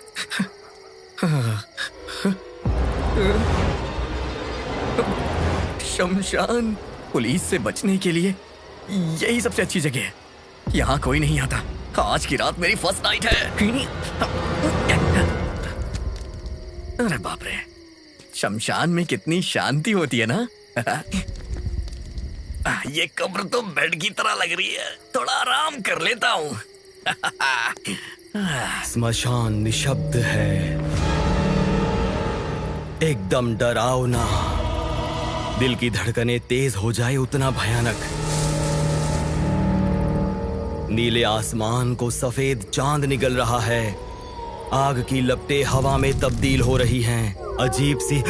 शमशान पुलिस से बचने के लिए यही सबसे अच्छी जगह है। यहाँ कोई नहीं आता। आज की रात मेरी फर्स्ट नाइट है। अरे बाप रे, शमशान में कितनी शांति होती है ना। ये कब्र तो बेड की तरह लग रही है, थोड़ा आराम कर लेता हूँ। स्मशान निशब्द है, एकदम डरावना। दिल की धड़कनें तेज हो जाए उतना भयानक। नीले आसमान को सफेद चांद निगल रहा है। आग की लपटें हवा में तब्दील हो रही हैं। अजीब सी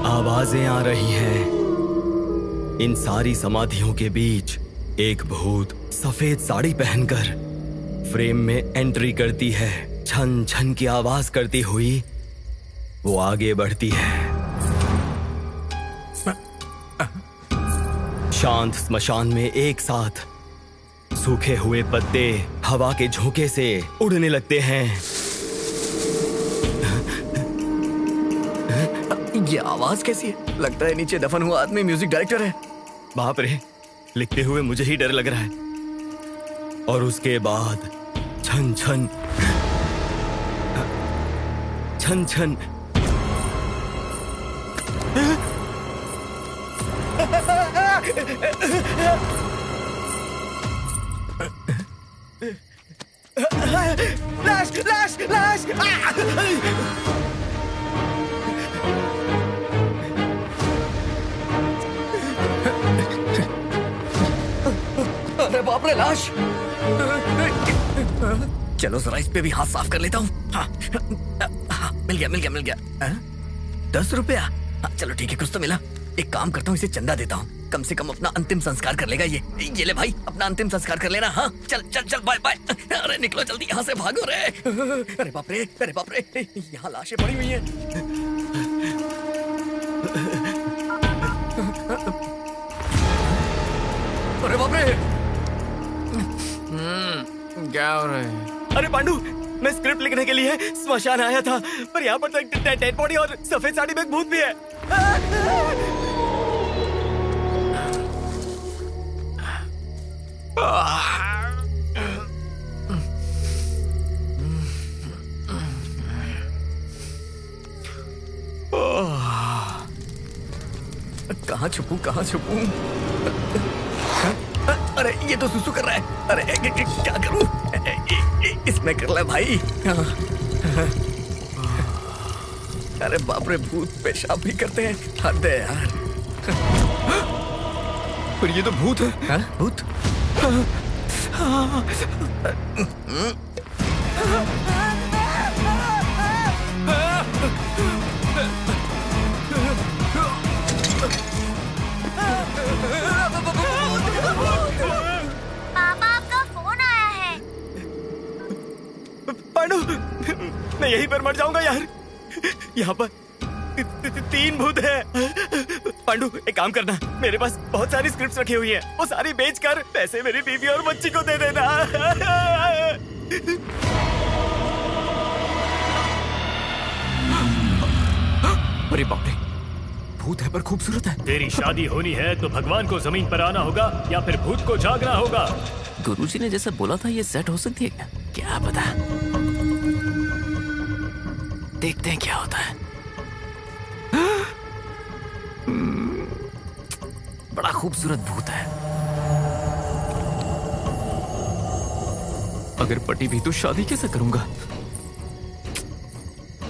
आवाजें आ रही हैं। इन सारी समाधियों के बीच एक भूत सफेद साड़ी पहनकर फ्रेम में एंट्री करती है। छन छन की आवाज करती हुई वो आगे बढ़ती है। शांत स्मशान में एक साथ सूखे हुए पत्ते हवा के झोंके से उड़ने लगते हैं। ये आवाज कैसी है? लगता है नीचे दफन हुआ आदमी म्यूजिक डायरेक्टर है। बाप रे, लिखते हुए मुझे ही डर लग रहा है। और उसके बाद छन छन छन छन लाश लाश लाश। अरे बाप रे, लाश। चलो जरा इस पे भी हाथ साफ कर लेता हूँ। हाँ, हाँ, मिल गया मिल गया मिल गया। 10 रुपया? हाँ, चलो ठीक है, कुछ तो मिला। एक काम करता हूँ, इसे चंदा देता हूँ, कम से कम अपना अंतिम संस्कार कर लेगा ये ले भाई, अपना अंतिम संस्कार कर लेना। हाँ चल चल चल, बाय बाय। अरे निकलो जल्दी यहाँ से, भागो रे। अरे बाप रे, अरे बाप रे, यहाँ लाशें पड़ी हुई हैं। अरे बाप रे, क्या हो रहा है? अरे पांडु, मैं स्क्रिप्ट लिखने के लिए स्मशान आया था, पर यहाँ पर तो एक डेड बॉडी और सफेद साड़ी में एक भूत भी है। कहाँ छुपूं कहाँ छुपूं? अरे ये तो सुसु कर रहा है। अरे क्या करूं? इसमें कर ले भाई। अरे बाप रे, भूत पेशाब भी करते हैं, हद है यार। पर ये तो भूत है। हाँ? भूत? पापा, आपका फोन आया है। पांडु, मैं यहीं पर मर जाऊंगा यार। यहाँ पर 3 भूत है। पांडु, एक काम करना, मेरे पास बहुत सारी स्क्रिप्ट्स रखी हुई है, वो सारी बेचकर पैसे मेरी बीवी और बच्ची को दे देना। अरे बाप रे, भूत है पर खूबसूरत है। तेरी शादी होनी है तो भगवान को जमीन पर आना होगा या फिर भूत को जागना होगा। गुरुजी ने जैसा बोला था ये सेट हो सकती है, क्या पता। देखते हैं क्या होता है। बड़ा खूबसूरत भूत है। अगर पटी भी तो शादी कैसे करूंगा?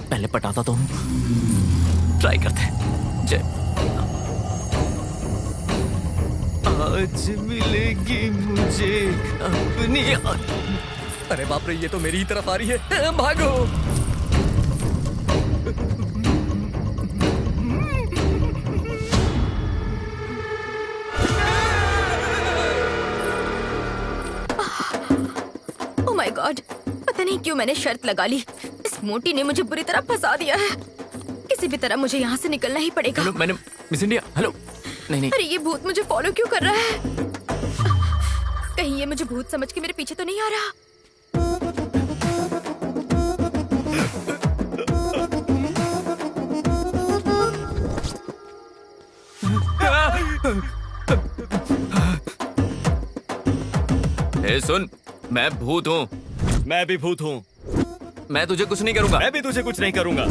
पहले पटाता तो हूं, ट्राई करते हैं। जय। आज मिलेगी मुझे अपनी। अरे बाप रे, ये तो मेरी ही तरफ आ रही है, भागो। ओह माय गॉड, पता नहीं क्यों मैंने शर्त लगा ली। इस मोटी ने मुझे बुरी तरह फंसा दिया है। किसी भी तरह मुझे यहाँ से निकलना ही पड़ेगा। हेलो, मैंने मिस इंडिया। हेलो। नहीं नहीं। अरे ये भूत मुझे फॉलो क्यों कर रहा है? कहीं ये मुझे भूत समझ के मेरे पीछे तो नहीं आ रहा? ए सुन, मैं भूत हूँ। मैं भी भूत हूँ। मैं तुझे कुछ नहीं करूंगा। मैं भी तुझे कुछ नहीं करूंगा।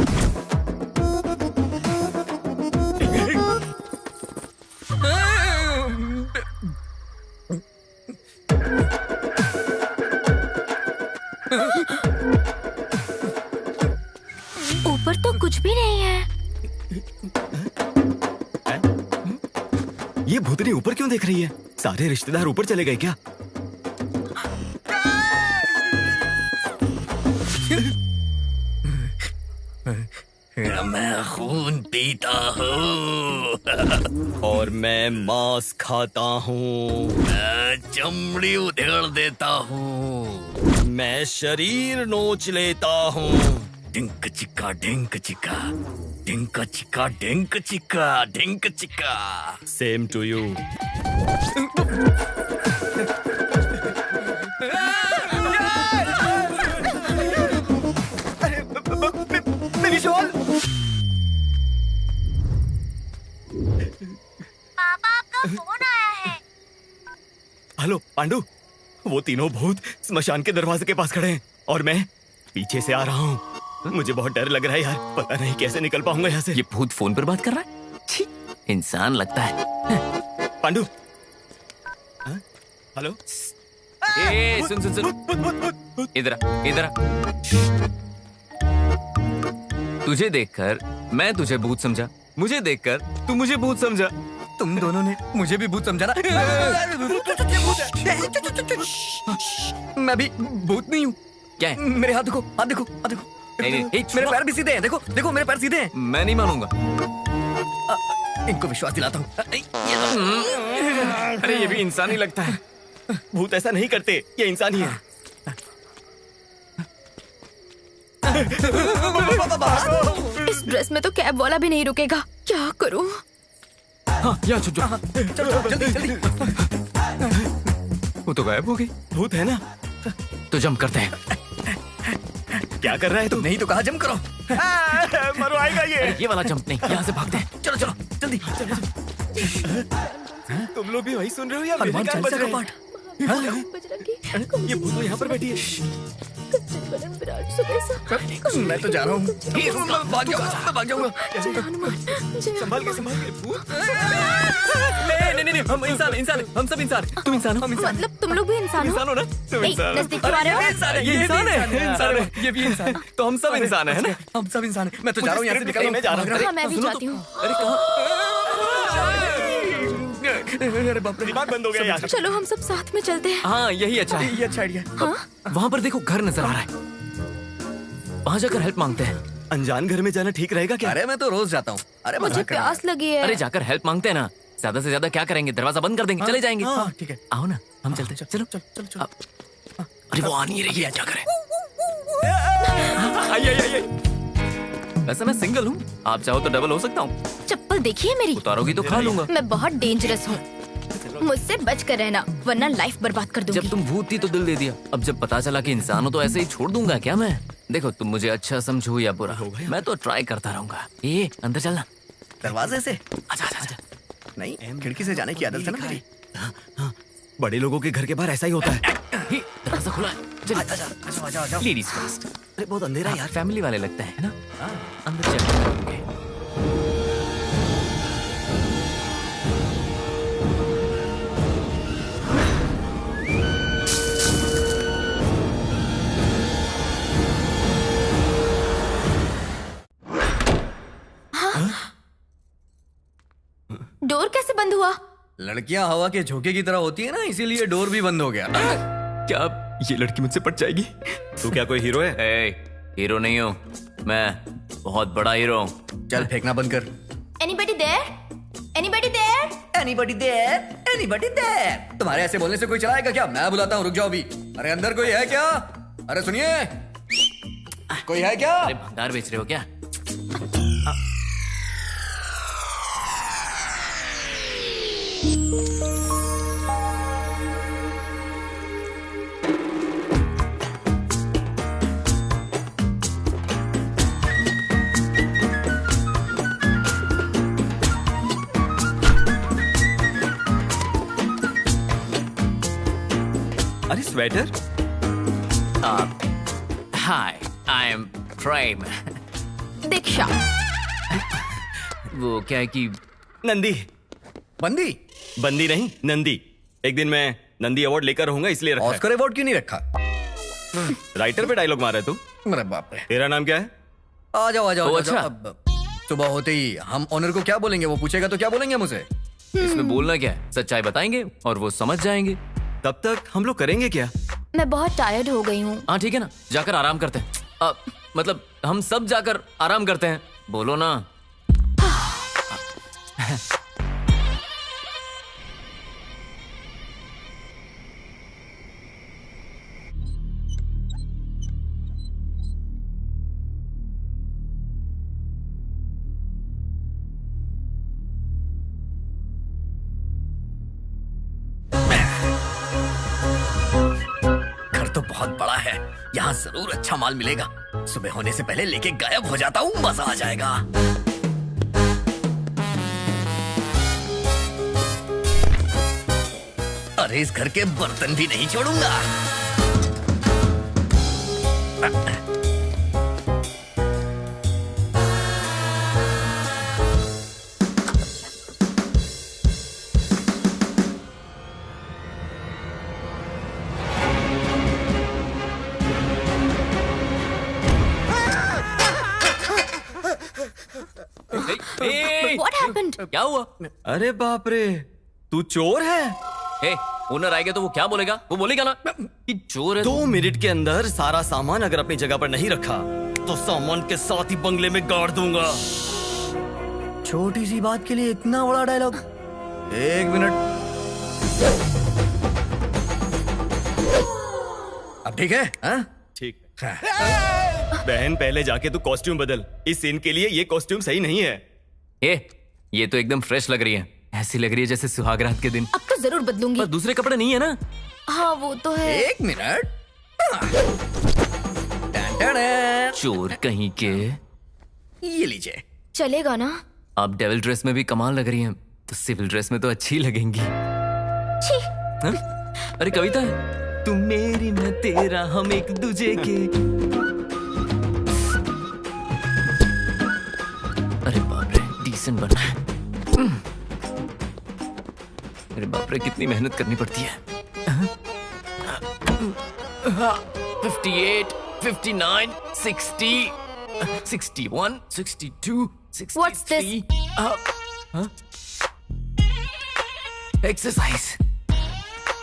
ऊपर तो कुछ भी नहीं है। ये भूतनी ऊपर क्यों देख रही है? सारे रिश्तेदार ऊपर चले गए क्या? मैं खून पीता हूँ और मैं मांस खाता हूँ। मैं चमड़ी उधेड़ देता हूँ। मैं शरीर नोच लेता हूँ। ढिंक चिक्का ढिंक चिक्का, ढिंक चिक्का ढिंक चिक्का, ढिंक चिक्का। Same to you. मेरी शॉल। पापा आपका फोन आया है। हेलो पांडु, वो तीनों भूत स्मशान के दरवाजे के पास खड़े हैं और मैं पीछे से आ रहा हूँ। मुझे बहुत डर लग रहा है यार, पता नहीं कैसे निकल पाऊंगा यहाँ से। ये भूत फोन पर बात कर रहा है? छी, इंसान लगता है। पांडु, हेलो। ए, सुन सुन सुन, इधर इधर। तुझे देखकर मैं तुझे भूत समझा, मुझे देखकर तू मुझे भूत समझा। तुम दोनों ने मुझे भी भूत समझा ना? मैं भी भूत नहीं हूँ। क्या है? मेरे हाथ देखो, हाथ देखो, हाथ देखो। मेरे पैर भी सीधे हैं, देखो देखो मेरे पैर सीधे हैं। मैं नहीं मानूंगा। इनको विश्वास दिलाता हूँ। अरे ये भी इंसान ही लगता है। भूत ऐसा नहीं करते, ये इंसान ही है। इस ड्रेस में तो कैब वाला भी नहीं रुकेगा, क्या करूं? हाँ, यहाँ छुप जाओ। चलो जल्दी जल्दी। वो तो गायब हो गई। भूत है ना? तो जंप करते हैं। क्या कर रहा है तू? नहीं तो कहा जंप करो। मरवाएगा ये। अरे ये वाला जंप नहीं, यहाँ से भागते हैं। चलो चलो जल्दी। तुम लोग भी वही सुन रहे हो या मेरे हनुमान कान बज चालीसा रहे का हैं? पाठ। ये भूत तो यहाँ पर बैठी है। मैं तो जा रहा हूँ। भाग जाऊंगा, मैं भाग जाऊंगा। संभाल के भूत। नहीं नहीं नहीं, हम इंसान इंसान, हम सब इंसान। तुम इंसान हो? मतलब तुम लोग भी इंसान हो? इंसान हो ना? तुम इंसान हो। नजदीक क्यों आ रहे हो? ये इंसान है, इंसान है, ये भी इंसान है। तो हम सब इंसान है ना? हम सब इंसान हैं। मैं तो जा रहा हूँ यहाँ से, निकल मैं जा रहा हूँ। हाँ, मैं भी जाती हूँ। अरे कहाँ? अरे बाप रे, दिमाग बंद हो गया यार। चलो हम सब साथ में चलते हैं। हाँ यही अच्छा है। ये अच्छा आइडिया है। वहाँ पर देखो घर नजर आ रहा है, वहाँ जाकर हेल्प मांगते हैं। अनजान घर में जाना ठीक रहेगा क्या? अरे मैं तो रोज जाता हूँ। अरे मुझे प्यास लगी है। अरे जाकर हेल्प मांगते हैं ना, ज्यादा से ज्यादा क्या करेंगे, दरवाजा बंद कर देंगे, चले जाएंगे। हाँ ठीक है, आओ ना, हम चलते हैं। चलो चलो चलो चलो। अरे वो आ नहीं रही है, क्या करें? आइए आइए आइए। वैसे मैं सिंगल हूँ, आप चाहो तो डबल हो सकता हूँ। चप्पल देखिए मेरी। उतारोगी तो खा लूंगा। मैं बहुत डेंजरस हूँ, मुझसे बच कर रहना वरना लाइफ बर्बाद कर दूंगी। जब तुम भूत थी तो दिल दे दिया, अब जब पता चला कि इंसान हो तो ऐसे ही छोड़ दूंगा क्या मैं? देखो तुम मुझे अच्छा समझो या बुरा, मैं तो ट्राई करता रहूंगा। ये अंदर चलना। दरवाजे से? अच्छा अच्छा अच्छा। नहीं, खिड़की से जाने की आदत है ना मेरी। बड़े लोगों के घर के बाहर ऐसा ही होता है। दरवाजा खुला है। Ladies first. अरे बहुत अंधेरा है यार। फैमिली वाले लगते हैं ना? अंदर चेक करेंगे। डोर कैसे बंद हुआ? लड़कियां हवा के झोंके की तरह होती है ना, इसीलिए डोर भी बंद हो गया। क्या ये लड़की मुझसे पट जाएगी? तू क्या कोई हीरो है? हीरो नहीं हूँ मैं, बहुत बड़ा हीरो हूँ। चल फेंकना बंद कर। Anybody there? Anybody there? Anybody there? Anybody there? तुम्हारे ऐसे बोलने से कोई चलाएगा क्या? मैं बुलाता हूँ, रुक जाओ भी। अरे अंदर कोई है क्या? अरे सुनिए, कोई है क्या? अरे भंगार बेच रहे हो क्या? अरे स्वेटर? हाय, आई एम प्रेम। दीक्षा। वो क्या है कि नंदी। बंदी? बंदी नहीं, नंदी। एक दिन मैं नंदी अवार्ड लेकर रहूंगा इसलिए रखा है। ऑस्कर अवार्ड क्यों नहीं रखा? राइटर पे डायलॉग मारा है तू? अरे बाप रे। तेरा नाम क्या है? आ जाओ आ जाओ। ओ, आ जाओ। अच्छा। अब सुबह होते ही हम ऑनर को क्या बोलेंगे? वो पूछेगा तो क्या बोलेंगे मुझे? इसमें बोलना क्या है? सच्चाई बताएंगे और वो समझ जाएंगे। तब तक हम लोग करेंगे क्या? मैं बहुत टायर्ड हो गई हूँ। हाँ ठीक है ना, जाकर आराम करते हैं। मतलब हम सब जाकर आराम करते हैं, बोलो ना। बहुत बड़ा है, यहाँ जरूर अच्छा माल मिलेगा। सुबह होने से पहले लेके गायब हो जाता हूँ, मजा आ जाएगा। अरे इस घर के बर्तन भी नहीं छोड़ूंगा। What happened? क्या हुआ? अरे बाप रे, तू चोर है? हे, ओनर आएगा तो वो क्या बोलेगा? वो बोलेगा ना कि चोर है। 2 मिनट के अंदर सारा सामान अगर अपनी जगह पर नहीं रखा तो सामान के साथ ही बंगले में गाड़ दूंगा। छोटी सी बात के लिए इतना बड़ा डायलॉग। 1 मिनट। अब ठीक है? हाँ? ठीक है। बहन पहले जाके तू कॉस्ट्यूम बदल, इस सीन के लिए ये कॉस्ट्यूम सही नहीं है। ये तो एकदम फ्रेश लग रही है, ऐसी लग रही है जैसे सुहागरात के दिन। अब तो जरूर बदलूंगी। पर दूसरे कपड़े नहीं है ना? हाँ वो तो है। 1 मिनट। चोर कहीं के। ये लीजिए। चलेगा ना? आप डेविल ड्रेस में भी कमाल लग रही हैं, तो सिविल ड्रेस में तो अच्छी लगेंगी। हाँ? अरे कविता है, तुम मेरी मैं तेरा हम एक दूजे के। अरे बाप रे, डिसेंट बनना है। अरे बाप रे, कितनी मेहनत करनी पड़ती है। 58, 59, 60, 61, 62, 63. What's this? एक्सरसाइज।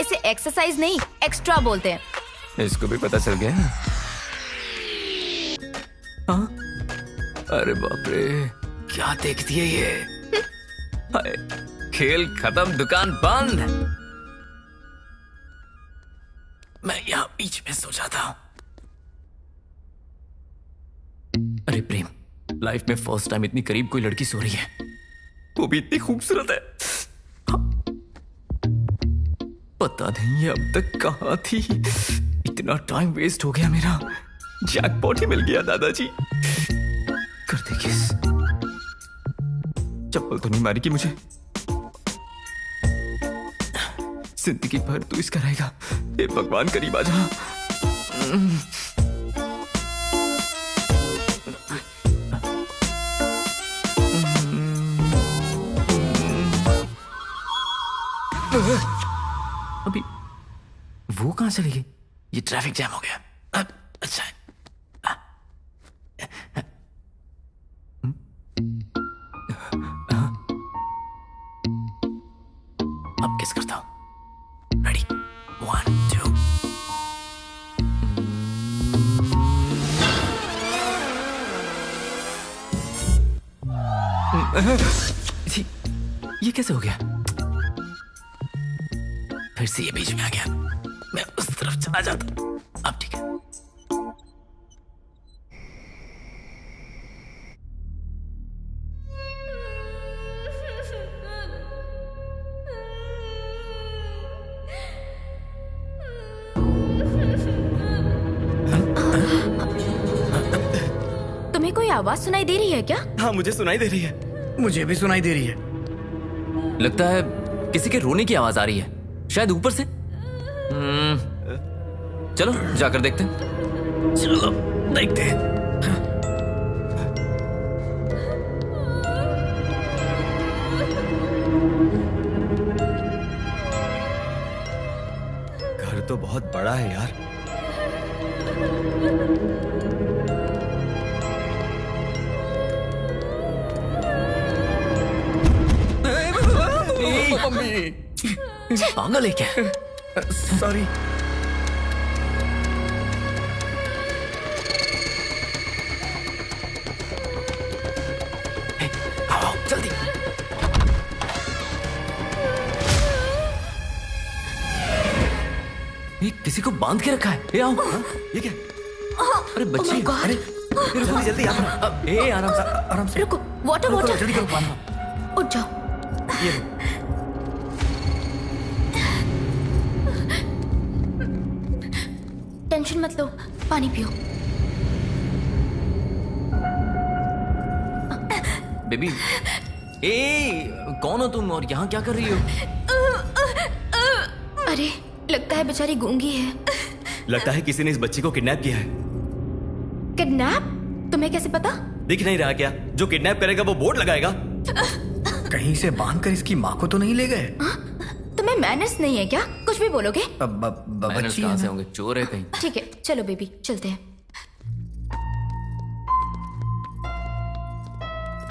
इसे एक्सरसाइज नहीं, एक्स्ट्रा बोलते हैं। इसको भी पता चल गया। हाँ? अरे बाप रे, क्या देखती है ये? हाय, खेल खत्म, दुकान बंद। मैं यहाँ बीच में सो जाता हूँ। अरे प्रेम, लाइफ में फर्स्ट टाइम इतनी करीब कोई लड़की सो रही है, वो भी इतनी खूबसूरत है। पता नहीं अब तक कहाँ थी, इतना टाइम वेस्ट हो गया मेरा। जैकपॉट ही मिल गया दादाजी। कर दे किस। चप्पल तो नहीं मारेगी मुझे? जिंदगी भर तू इसका रहेगा। हे भगवान, करीब आ जा। अभी वो कहां चली गई? ये ट्रैफिक जैम हो गया। अच्छा है। अब किस करता हूं? रेडी, 1, 2। ये कैसे हो गया? फिर से ये बीच में आ गया। मैं उस तरफ चला जाता। अब ठीक है। तुम्हें कोई आवाज सुनाई दे रही है क्या? हाँ, मुझे सुनाई दे रही है। मुझे भी सुनाई दे रही है। लगता है किसी के रोने की आवाज आ रही है, शायद ऊपर से। चलो जाकर देखते हैं। चलो देखते हैं। घर तो बहुत बड़ा है यार। मम्मी, पागल है क्या? सॉरी। आओ जल्दी। ये किसी को बांध के रखा है। ये आओ। ये क्या? अरे बच्ची। अरे जल्दी जल्दी आप। ए आराम से। रुको, वाटर वाटर। जल्दी करो। उठ जाओ। ये टेंशन मत लो, पानी पियो। बेबी, कौन हो तुम और यहाँ क्या कर रही हो? अरे लगता है बेचारी गूंगी है। लगता है किसी ने इस बच्ची को किडनैप किया है। किडनैप? तुम्हें कैसे पता? दिख नहीं रहा क्या? जो किडनैप करेगा वो बोर्ड लगाएगा। कहीं से बांधकर इसकी माँ को तो नहीं ले गए? तुम्हें मैनर्स नहीं है क्या? कुछ भी बोलोगे? मैनर्स कहाँ से होंगे? चोर है कहीं। ठीक है चलो बेबी, चलते हैं।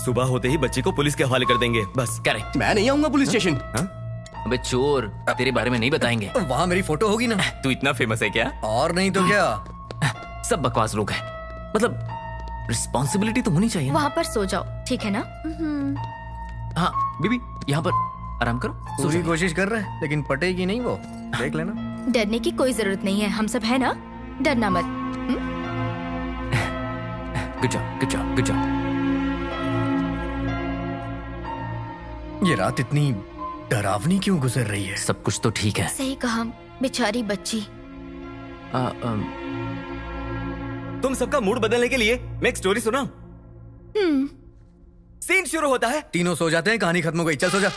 सुबह होते ही बच्ची को पुलिस के हवाले कर देंगे, बस। करेक्ट। मैं नहीं आऊंगा पुलिस स्टेशन। अबे चोर, तेरे बारे में नहीं बताएंगे। वहाँ मेरी फोटो होगी ना। तू इतना फेमस है क्या? और नहीं तो क्या। सब बकवास लोग हैं। मतलब रिस्पॉन्सिबिलिटी तो होनी चाहिए। वहाँ पर सो जाओ, ठीक है ना? हाँ बीबी, यहाँ पर आराम करो। पूरी कोशिश कर रहा है लेकिन पटेगी नहीं वो, देख लेना। डरने की कोई जरूरत नहीं है, हम सब है ना, डरना मत। Good job, good job, good job. ये रात इतनी डरावनी क्यों गुजर रही है? सब कुछ तो ठीक है। सही कहा, बेचारी बच्ची। तुम सबका मूड बदलने के लिए मैं एक स्टोरी सुना। सीन शुरू होता है, तीनों सो जाते हैं, कहानी खत्म हो गई। चल सो जा।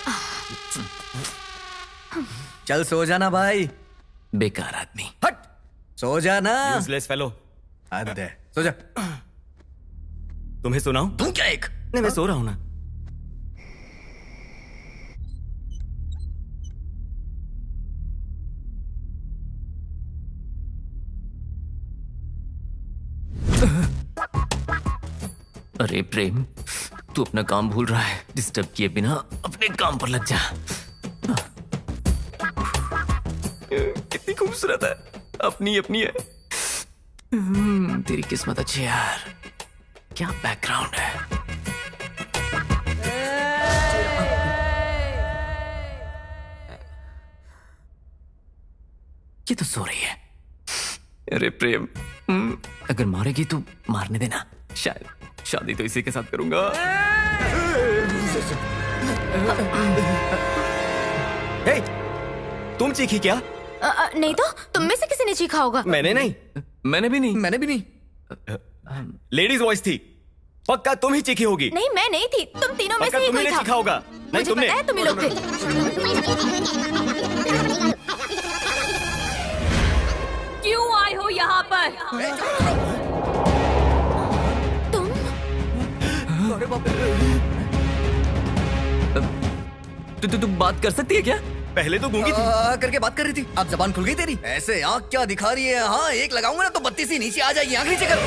चल सो जाना भाई। बेकार आदमी। हट, सो जाना। Useless fellow. हद है, सो जा। तुम्हें सुनाऊं? तुम क्या एक? नहीं, मैं सो रहा हूं ना। अरे प्रेम, तू अपना काम भूल रहा है। डिस्टर्ब किए बिना अपने काम पर लग जा। कितनी खूबसूरत है, अपनी अपनी है। तेरी किस्मत अच्छी है यार। क्या बैकग्राउंड है। ये तो सो रही है। अरे प्रेम, अगर मारेगी तो मारने देना। शायद शादी तो इसी के साथ करूंगा। हे, तुम चीखी क्या? नहीं तो तुम में से किसी ने चीखा होगा। मैंने नहीं। मैंने भी नहीं। मैंने भी नहीं। लेडीज वॉइस थी, पक्का तुम ही चीखी होगी। नहीं मैं नहीं थी, तुम तीनों में पक्का से ही तुम्ही कोई ने था। चीखा होगा। नहीं मुझे तुमने। पता है तुम ही लोग थे। क्यों आए हो यहाँ पर? तू बात कर सकती है क्या? पहले तो गूंगी थी। करके बात कर रही थी, अब जबान खुल गई तेरी। ऐसे आँख क्या दिखा रही है? हाँ, एक लगाऊंगा ना तो बत्ती सी नीचे आ जाएगी। आँख नीचे कर।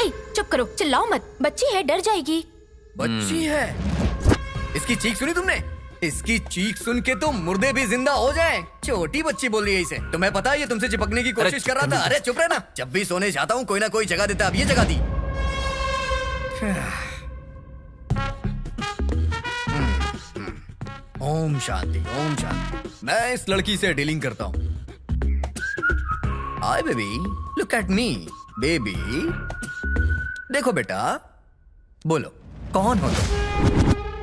ए, चुप करो, चिल्लाओ मत, बच्ची है, डर जाएगी। बच्ची है? इसकी चीख सुनी तुमने? इसकी चीख सुन के तो मुर्दे भी जिंदा हो जाएं। छोटी बच्ची बोल रही है इसे। तुम्हें पता है ये तुमसे चिपकने की कोशिश कर रहा था। अरे चुप रहना। जब भी सोने जाता हूँ कोई ना कोई जगह देता, अब ये जगह दी। ओम शांति, ओम शांति। मैं इस लड़की से डीलिंग करता हूँ। Hi baby, look at me baby. देखो बेटा, बोलो कौन हो तुम?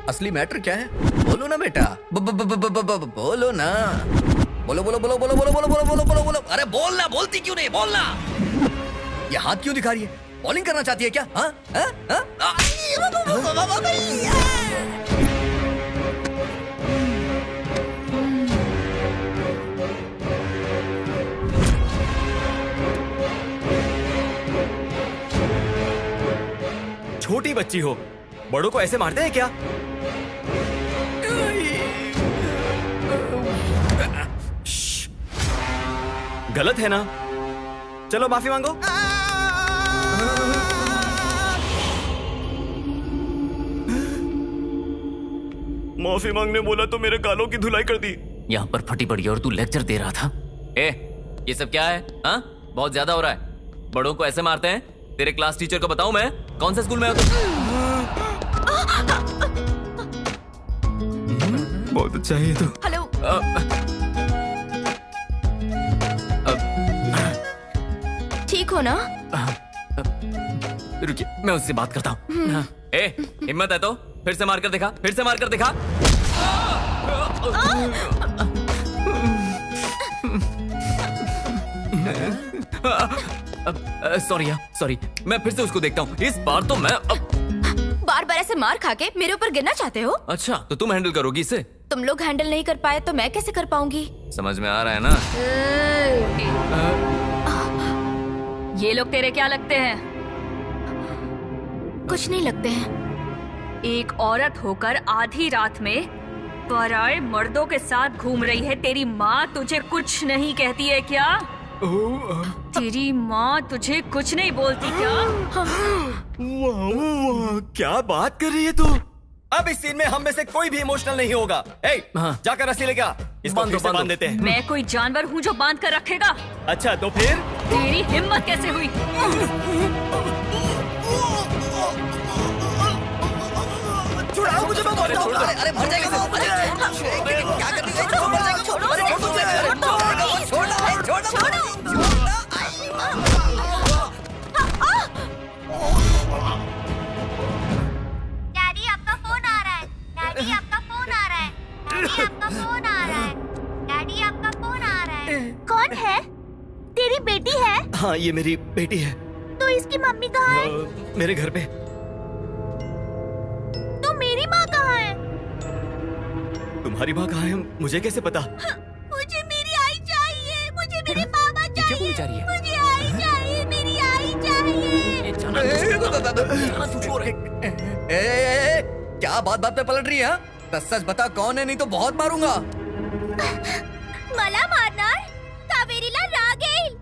असली मैटर क्या है? बोलो ना बेटा, बोलो ना। बोलो बोलो बोलो बोलो बोलो बोलो बोलो बोलो बोलो बोलो। अरे बोलना, बोलती क्यों नहीं? बोलना। ये हाथ क्यों दिखा रही है? बॉलिंग करना चाहती है क्या? हाँ हाँ हाँ। छोटी बच्ची हो, बड़ों को ऐसे मारते हैं क्या? गलत है ना? चलो माफी मांगो। माफी मांगने बोला तो मेरे गालों की धुलाई कर दी। यहाँ पर फटी पड़ी और तू लेक्चर दे रहा था। ए, ये सब क्या है? हाँ, बहुत ज्यादा हो रहा है। बड़ों को ऐसे मारते हैं? तेरे क्लास टीचर को बताऊं मैं? कौन से स्कूल में हो तुम? बहुत अच्छा है ये तो। हेलो। ठीक हो ना? रुकिए, मैं उससे बात करता हूँ। ए, हिम्मत है तो फिर से मार कर दिखा, फिर से मार कर दिखा। सॉरी यार, सॉरी। मैं फिर से उसको देखता हूँ। इस बार तो मैं बार बार ऐसे मार खा के मेरे ऊपर गिरना चाहते हो? अच्छा, तो तुम हैंडल करोगी इसे? तुम लोग हैंडल नहीं कर पाए तो मैं कैसे कर पाऊंगी? समझ में आ रहा है ना? ये लोग तेरे क्या लगते हैं? कुछ नहीं लगते हैं। एक औरत होकर आधी रात में पराए मर्दों के साथ घूम रही है। तेरी माँ तुझे कुछ नहीं कहती है क्या? तेरी माँ तुझे कुछ नहीं बोलती क्या? वाह, क्या बात कर रही है तू? अब इस सीन में हम में से कोई भी इमोशनल नहीं होगा। जाकर रस्सी लेके आ, इसको फिर से बांध देते हैं। मैं कोई जानवर हूँ जो बांध कर रखेगा? अच्छा तो फिर? तेरी हिम्मत कैसे हुई? छुड़ाओ मुझे, मैं मर जाऊंगा। अरे मर जाएगा वो, क्या कर रही है? छोड़ो, मर जाएगा वो। अरे छोड़ो। डैडी आपका फोन आ रहा है। डैडी आपका फोन आ रहा है। डैडी आपका फोन आ रहा है। डैडी आपका फोन आ रहा है। कौन है? तेरी बेटी है? हाँ, ये मेरी बेटी है। तो इसकी मम्मी कहाँ है? मेरे घर पे। तो मेरी माँ कहाँ है? तुम्हारी माँ कहाँ है मुझे कैसे पता? मुझे मेरी आई चाहिए। मुझे मेरे पापा चाहिए। चाहिए। मुझे आई चाहिए। मेरी आई चाहिए। क्या बात बात पे पलट रही है? सच बता कौन है, नहीं तो बहुत मारूंगा। मला मारणार? कावेरीला राग येईल।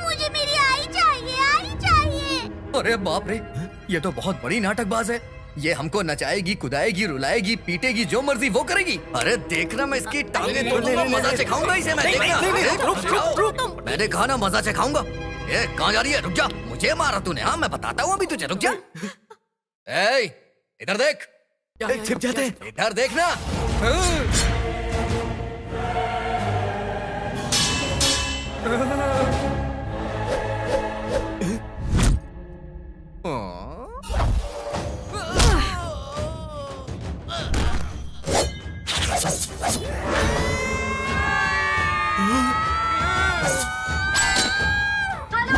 मुझे मेरी आई चाहिए। आई चाहिए। अरे बाप रे, ये तो बहुत बड़ी नाटकबाज है। ये हमको नचाएगी, कुदाएगी, रुलाएगी, पीटेगी, जो मर्जी वो करेगी। अरे देखना, मैं इसकी टांगे तोड़ूंगा, मजा चखाऊंगा इसे मैं। देखना, मैंने कहा ना मजा चखाऊंगा। ये कहाँ जा रही है? रुक जा, मुझे मारा तूने। हाँ मैं बताता हूँ अभी तुझे, रुक जा। ए, इधर देख। छिप जाते हैं। इधर देखना। हेलो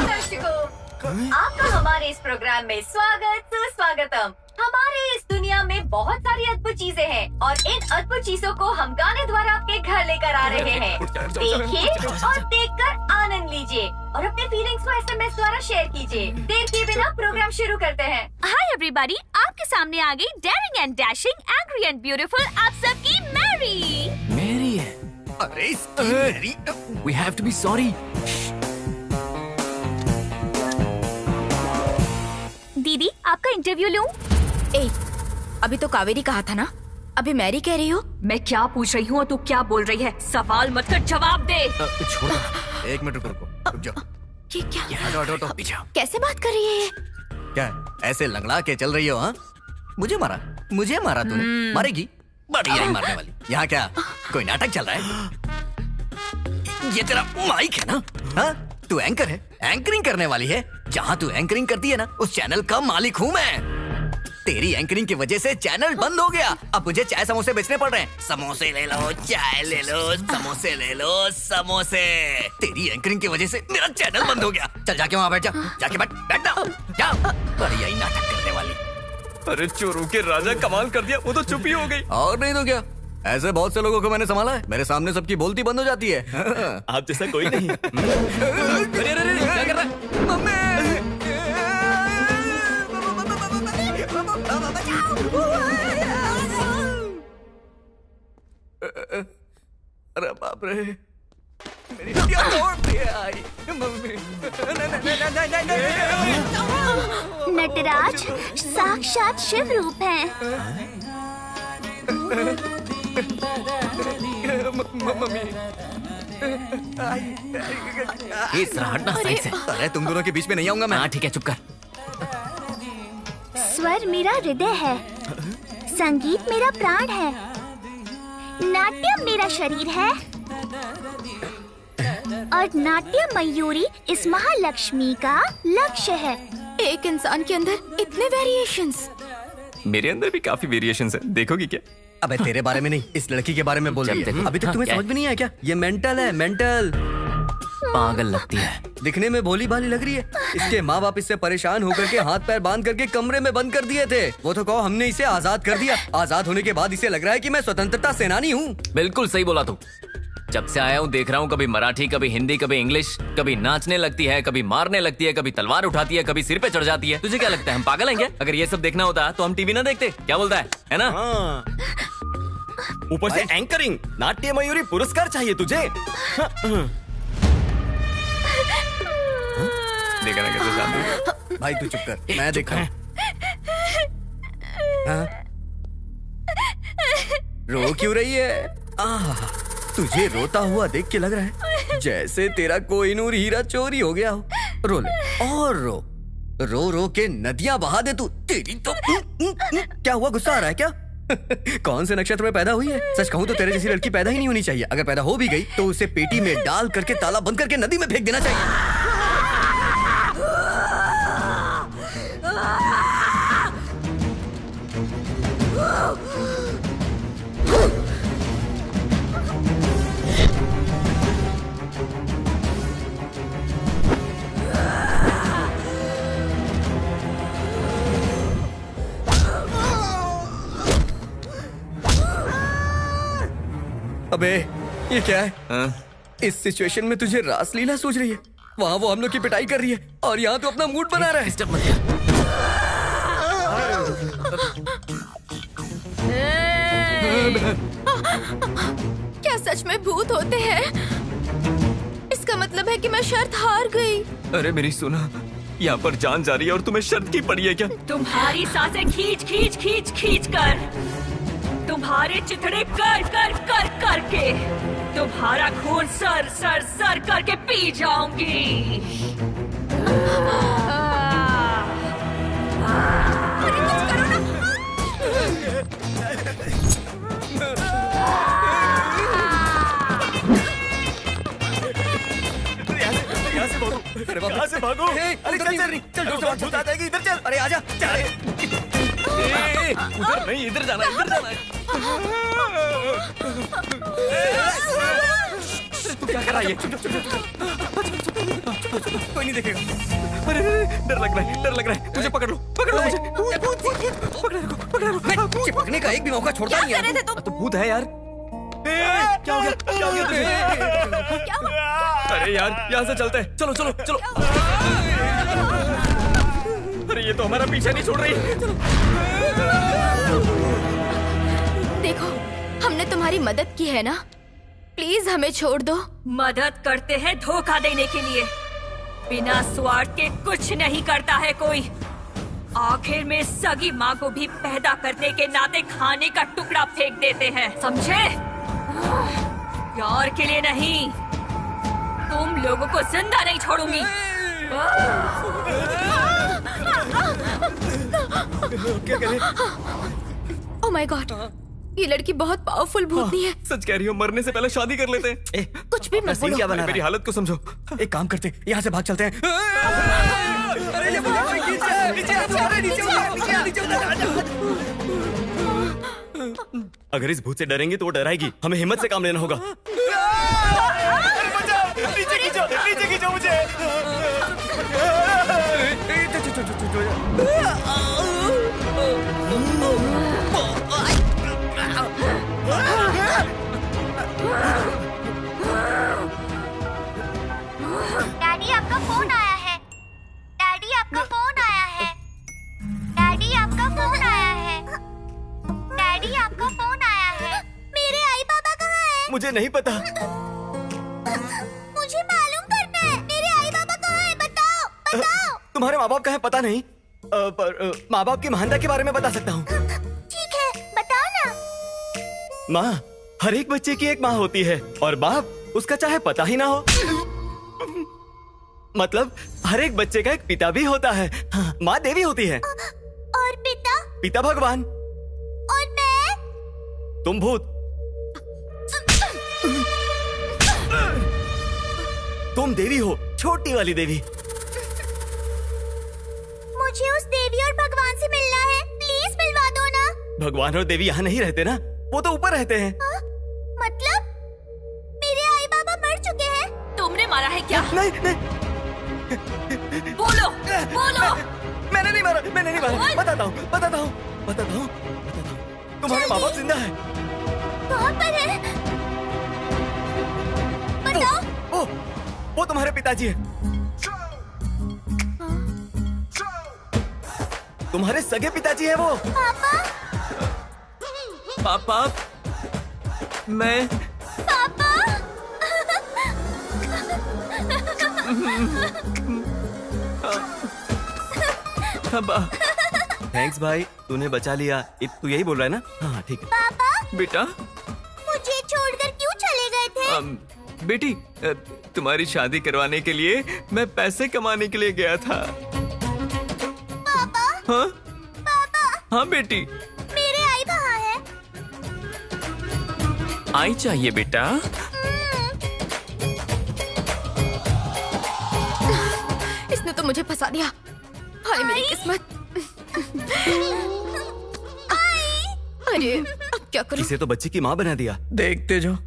दर्शकों, आपका हमारे इस प्रोग्राम में स्वागत सुस्वागतम। हमारे इस दुनिया में बहुत सारी अद्भुत चीजें हैं और इन अद्भुत चीजों को हम गाने द्वारा आपके घर लेकर आ रहे हैं। देखिए और देखकर आनंद लीजिए और अपने फीलिंग्स को SMS द्वारा शेयर कीजिए। देर किए बिना प्रोग्राम शुरू करते हैं। हाय एवरीबॉडी, आपके सामने आ गई daring and dashing, angry and beautiful आप सबकी मैरी। मेरी है। अरे इसकी मेरी। We have to be sorry. दीदी आपका इंटरव्यू लूं? ए, अभी तो कावेरी कहा था ना, अभी मैरी कह रही हो? मैं क्या पूछ रही हूँ और तू क्या बोल रही है? सवाल मत कर, जवाब दे। छोड़। एक मिनट रुको जाओ। ये क्या? हटो पीछे। कैसे बात कर रही है ये? क्या ऐसे लंगड़ा के चल रही हो? हाँ, मुझे मारा तूने। मारेगी? बड़ी आई मारने वाली। यहाँ क्या कोई नाटक चल रहा है? ये तेरा माइक है ना? हाँ, तू एंकर है, एंकरिंग करने वाली है। जहाँ तू एंकरिंग करती है ना, उस चैनल का मालिक हूँ मैं। तेरी एंकरिंग की वजह से चैनल बंद हो गया। अब मुझे चाय समोसे बेचने पड़ रहे हैं। समोसे ले लो, चाय ले लो, समोसे ले लो, समोसे। तेरी एंकरिंग की वजह से मेरा चैनल बंद हो गया। चल जाके वहाँ बैठ जा, जाके बैठ जा। बड़ी आई नाटक करने वाली। अरे चोरों के राजा कमाल कर दिया, वो तो चुप ही हो गई। और नहीं तो क्या, ऐसे बहुत से लोगों को मैंने संभाला है। मेरे सामने सबकी बोलती बंद हो जाती है। आप जैसा कोई नहीं। अरे क्या कर रहा है? मम्मी, अरे बाप रे, मेरी हड्डियां तोड़ दी है। आई मम्मी, नटराज साक्षात शिव रूप है। मम्मी, हटना साइड से। अरे तुम दोनों के बीच में नहीं आऊंगा मैं। हाँ ठीक है, चुप कर। स्वर मेरा हृदय है, संगीत मेरा प्राण है, नाट्यम मेरा शरीर है और नाट्य मयूरी इस महालक्ष्मी का लक्ष्य है। एक इंसान के अंदर इतने वेरिएशंस। मेरे अंदर भी काफी वेरिएशंस है, देखोगी क्या? अबे तेरे बारे में नहीं, इस लड़की के बारे में बोल रही है। अभी तक तुम्हें समझ में नहीं आया क्या? ये मेंटल है, मेंटल। पागल लगती है। दिखने में भोली भाली लग रही है। इसके माँ बाप इससे परेशान होकर के हाथ पैर बांध करके कमरे में बंद कर दिए थे। वो तो कहो हमने इसे आजाद कर दिया। आजाद होने के बाद इसे लग रहा है कि मैं स्वतंत्रता सेनानी हूँ। बिल्कुल सही बोला तू। जब से आया हूँ देख रहा हूँ कभी मराठी, कभी हिंदी, कभी इंग्लिश, कभी नाचने लगती है, कभी मारने लगती है, कभी तलवार उठाती है, कभी सिर पे चढ़ जाती है। तुझे क्या लगता है हम पागल हैं क्या? अगर ये सब देखना होता तो हम टीवी ना देखते। क्या बोलता है ना? ऊपर से एंकरिंग, नाट्य मयूरी पुरस्कार चाहिए तुझे। देखा ना कैसे शांति। भाई तू चुप कर, मैं देखा हूं। हाँ? रो क्यों रही है? तुझे रोता हुआ देख के लग रहा है जैसे तेरा कोहिनूर हीरा चोरी हो गया हो। रो ले और रो, रो रो के नदियां बहा दे तू। तेरी तो क्या हुआ, गुस्सा आ रहा है क्या? कौन से नक्षत्र में पैदा हुई है? सच कहूं तो तेरे जैसी लड़की पैदा ही नहीं होनी चाहिए। अगर पैदा हो भी गई तो उसे पेटी में डाल करके ताला बंद करके नदी में फेंक देना चाहिए। अबे ये क्या है? इस सिचुएशन में तुझे रासलीला सूझ रही है। वहाँ वो हम लोग की पिटाई कर रही है और यहाँ तो अपना मूड बना रहा है। क्या सच में भूत होते हैं? इसका मतलब है कि मैं शर्त हार गई। अरे मेरी सुना, यहाँ पर जान जा रही है और तुम्हें शर्त की पड़ी है क्या? तुम्हारी सांसें खींच खींच खींच खींच कर, तुम्हारे चिथड़े कर कर कर करके, तुम्हारा खून सर सर सर करके पी जाऊंगी। अरे कुछ करो ना। यहाँ से भागो। अरे चल भूत आ जाएगी, इधर चल। अरे आजा। उधर नहीं, इधर जाना, इधर जाना है। तू क्या कर रहा है? कोई नहीं देखेगा। अरे डर लग रहा है, डर लग रहा है। मुझे पकड़ लो मुझे। चिपकने का एक भी मौका छोड़ता नहीं है। तो भूत है यार। क्या हो गया? क्या हो गया तुझे? अरे यार यहाँ से चलते हैं। चलो चलो चलो। अरे ये तो हमारा पीछा नहीं छोड़ रही। देखो, हमने तुम्हारी मदद की है ना, प्लीज हमें छोड़ दो। मदद करते हैं धोखा देने के लिए। बिना स्वार्थ के कुछ नहीं करता है कोई। आखिर में सगी माँ को भी पैदा करने के नाते खाने का टुकड़ा फेंक देते हैं, समझे? प्यार के लिए नहीं, तुम लोगों को जिंदा नहीं छोड़ूंगी। क्या करें? ओह माय गॉड, ये लड़की बहुत पावरफुल भूतनी है। सच कह रही हो, मरने से पहले शादी कर लेते हैं। कुछ भी मत बोलो। क्या बना मेरी हालत को समझो। एक काम करते, यहाँ से भाग चलते हैं। अगर इस भूत से डरेंगे तो वो डराएगी। हमें हिम्मत से काम लेना होगा। नीचे खींचो मुझे। डैडी आपका फोन आया है। डैडी आपका फोन आया है। डैडी आपका फोन आया है। डैडी आपका फोन आया है। मेरे आई बाबा कहाँ हैं? मुझे नहीं पता। मुझे मालूम करना है, मेरे आई बाबा कहाँ हैं? बताओ बताओ। तुम्हारे माँ बाप का है पता नहीं, पर माँ बाप की महानता के बारे में बता सकता हूँ। ठीक है, बताओ ना। माँ हर एक बच्चे की एक माँ होती है और बाप उसका चाहे पता ही ना हो। मतलब हर एक बच्चे का एक पिता भी होता है। हाँ, माँ देवी होती है। और पिता? पिता भगवान। और मैं? तुम भूत। तुम देवी हो, छोटी वाली देवी। मुझे उस देवी और भगवान से मिलना है, प्लीज मिलवा दो ना। भगवान और देवी यहाँ नहीं रहते ना, वो तो ऊपर रहते हैं। मतलब मेरे आई बाबा मर चुके हैं? तुमने मारा है क्या? नहीं नहीं, बोलो बोलो। मैंने नहीं मारा, मैंने नहीं मारा। बताता हूँ बताता हूँ बताता हूँ बताता हूँ। तुम्हारे माँ बाप जिंदा है। कहाँ पर है? बताओ। वो तुम्हारे पिताजी है। तुम्हारे सगे पिताजी है वो। पापा, मैं पापा। थैंक्स भाई, तूने बचा लिया। तू यही बोल रहा है ना? हाँ ठीक है। पापा बेटा, मुझे छोड़कर क्यों चले गए थे? बेटी, तुम्हारी शादी करवाने के लिए मैं पैसे कमाने के लिए गया था। पापा। हाँ पापा। हाँ बेटी। मेरे आई कहाँ है? आई चाहिए बेटा। इसने तो मुझे फंसा दिया। हाय मेरी किस्मत। अरे अब क्या करूं? इसे तो बच्ची की माँ बना दिया। देखते जो,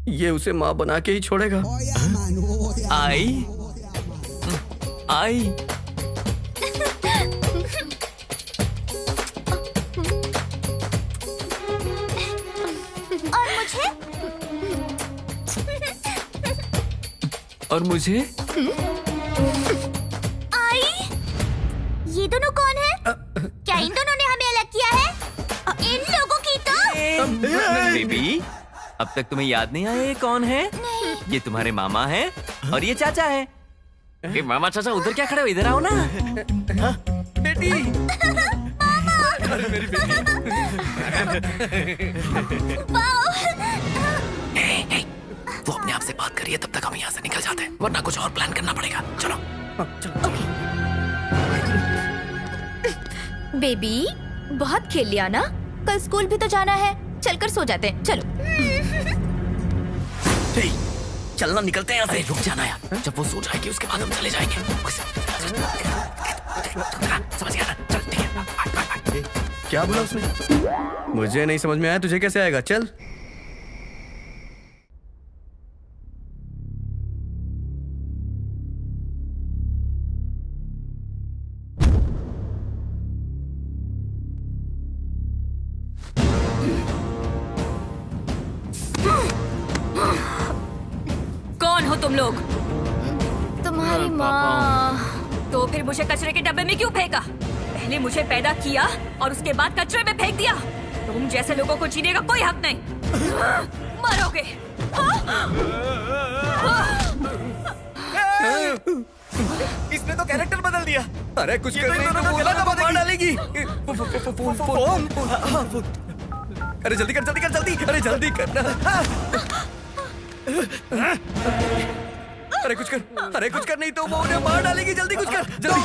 ये उसे माँ बना के ही छोड़ेगा। आई आई और मुझे आई, ये दोनों कौन है? क्या इन दोनों ने हमें अलग किया है? इन लोगों की तो बेबी, अब तक तुम्हें याद नहीं आया ये कौन है? ये तुम्हारे मामा हैं और ये चाचा हैं। ये मामा चाचा उधर क्या खड़े हो? इधर आओ ना। बेटी। अरे मेरी बेटी। वो अपने आप से बात करिए, तब तक हम यहाँ से निकल जाते हैं, वरना कुछ और प्लान करना पड़ेगा। चलो चलो। बेबी, बहुत खेल लिया ना? कल स्कूल भी तो जाना है। चलकर सो जाते हैं। चलो। चलना, निकलते हैं यहाँ से। रुक जाना यार, जब वो सो जाएगी उसके बाद हम चले जाएंगे। समझ गया ना? चल ठीक है। क्या बोला उसने? मुझे नहीं समझ में आया, तुझे कैसे आएगा? चल। कौन हो तुम लोग? तुम्हारी माँ। तो फिर मुझे कचरे के डब्बे में क्यों फेंका? पहले मुझे पैदा किया और उसके बाद कचरे में फेंक दिया। तुम जैसे लोगों को जीने का कोई हक नहीं। मरोगे। इसने तो कैरेक्टर बदल दिया। अरे कुछ कर नहीं तो गला दबा मार डालेगी। फोन। अरे जल्दी कर, जल्दी कर, जल्दी। अरे जल्दी करना। अरे कुछ कर, अरे कुछ कर, नहीं तो वो उन्हें मार डालेगी। जल्दी कुछ कर, जल्दी।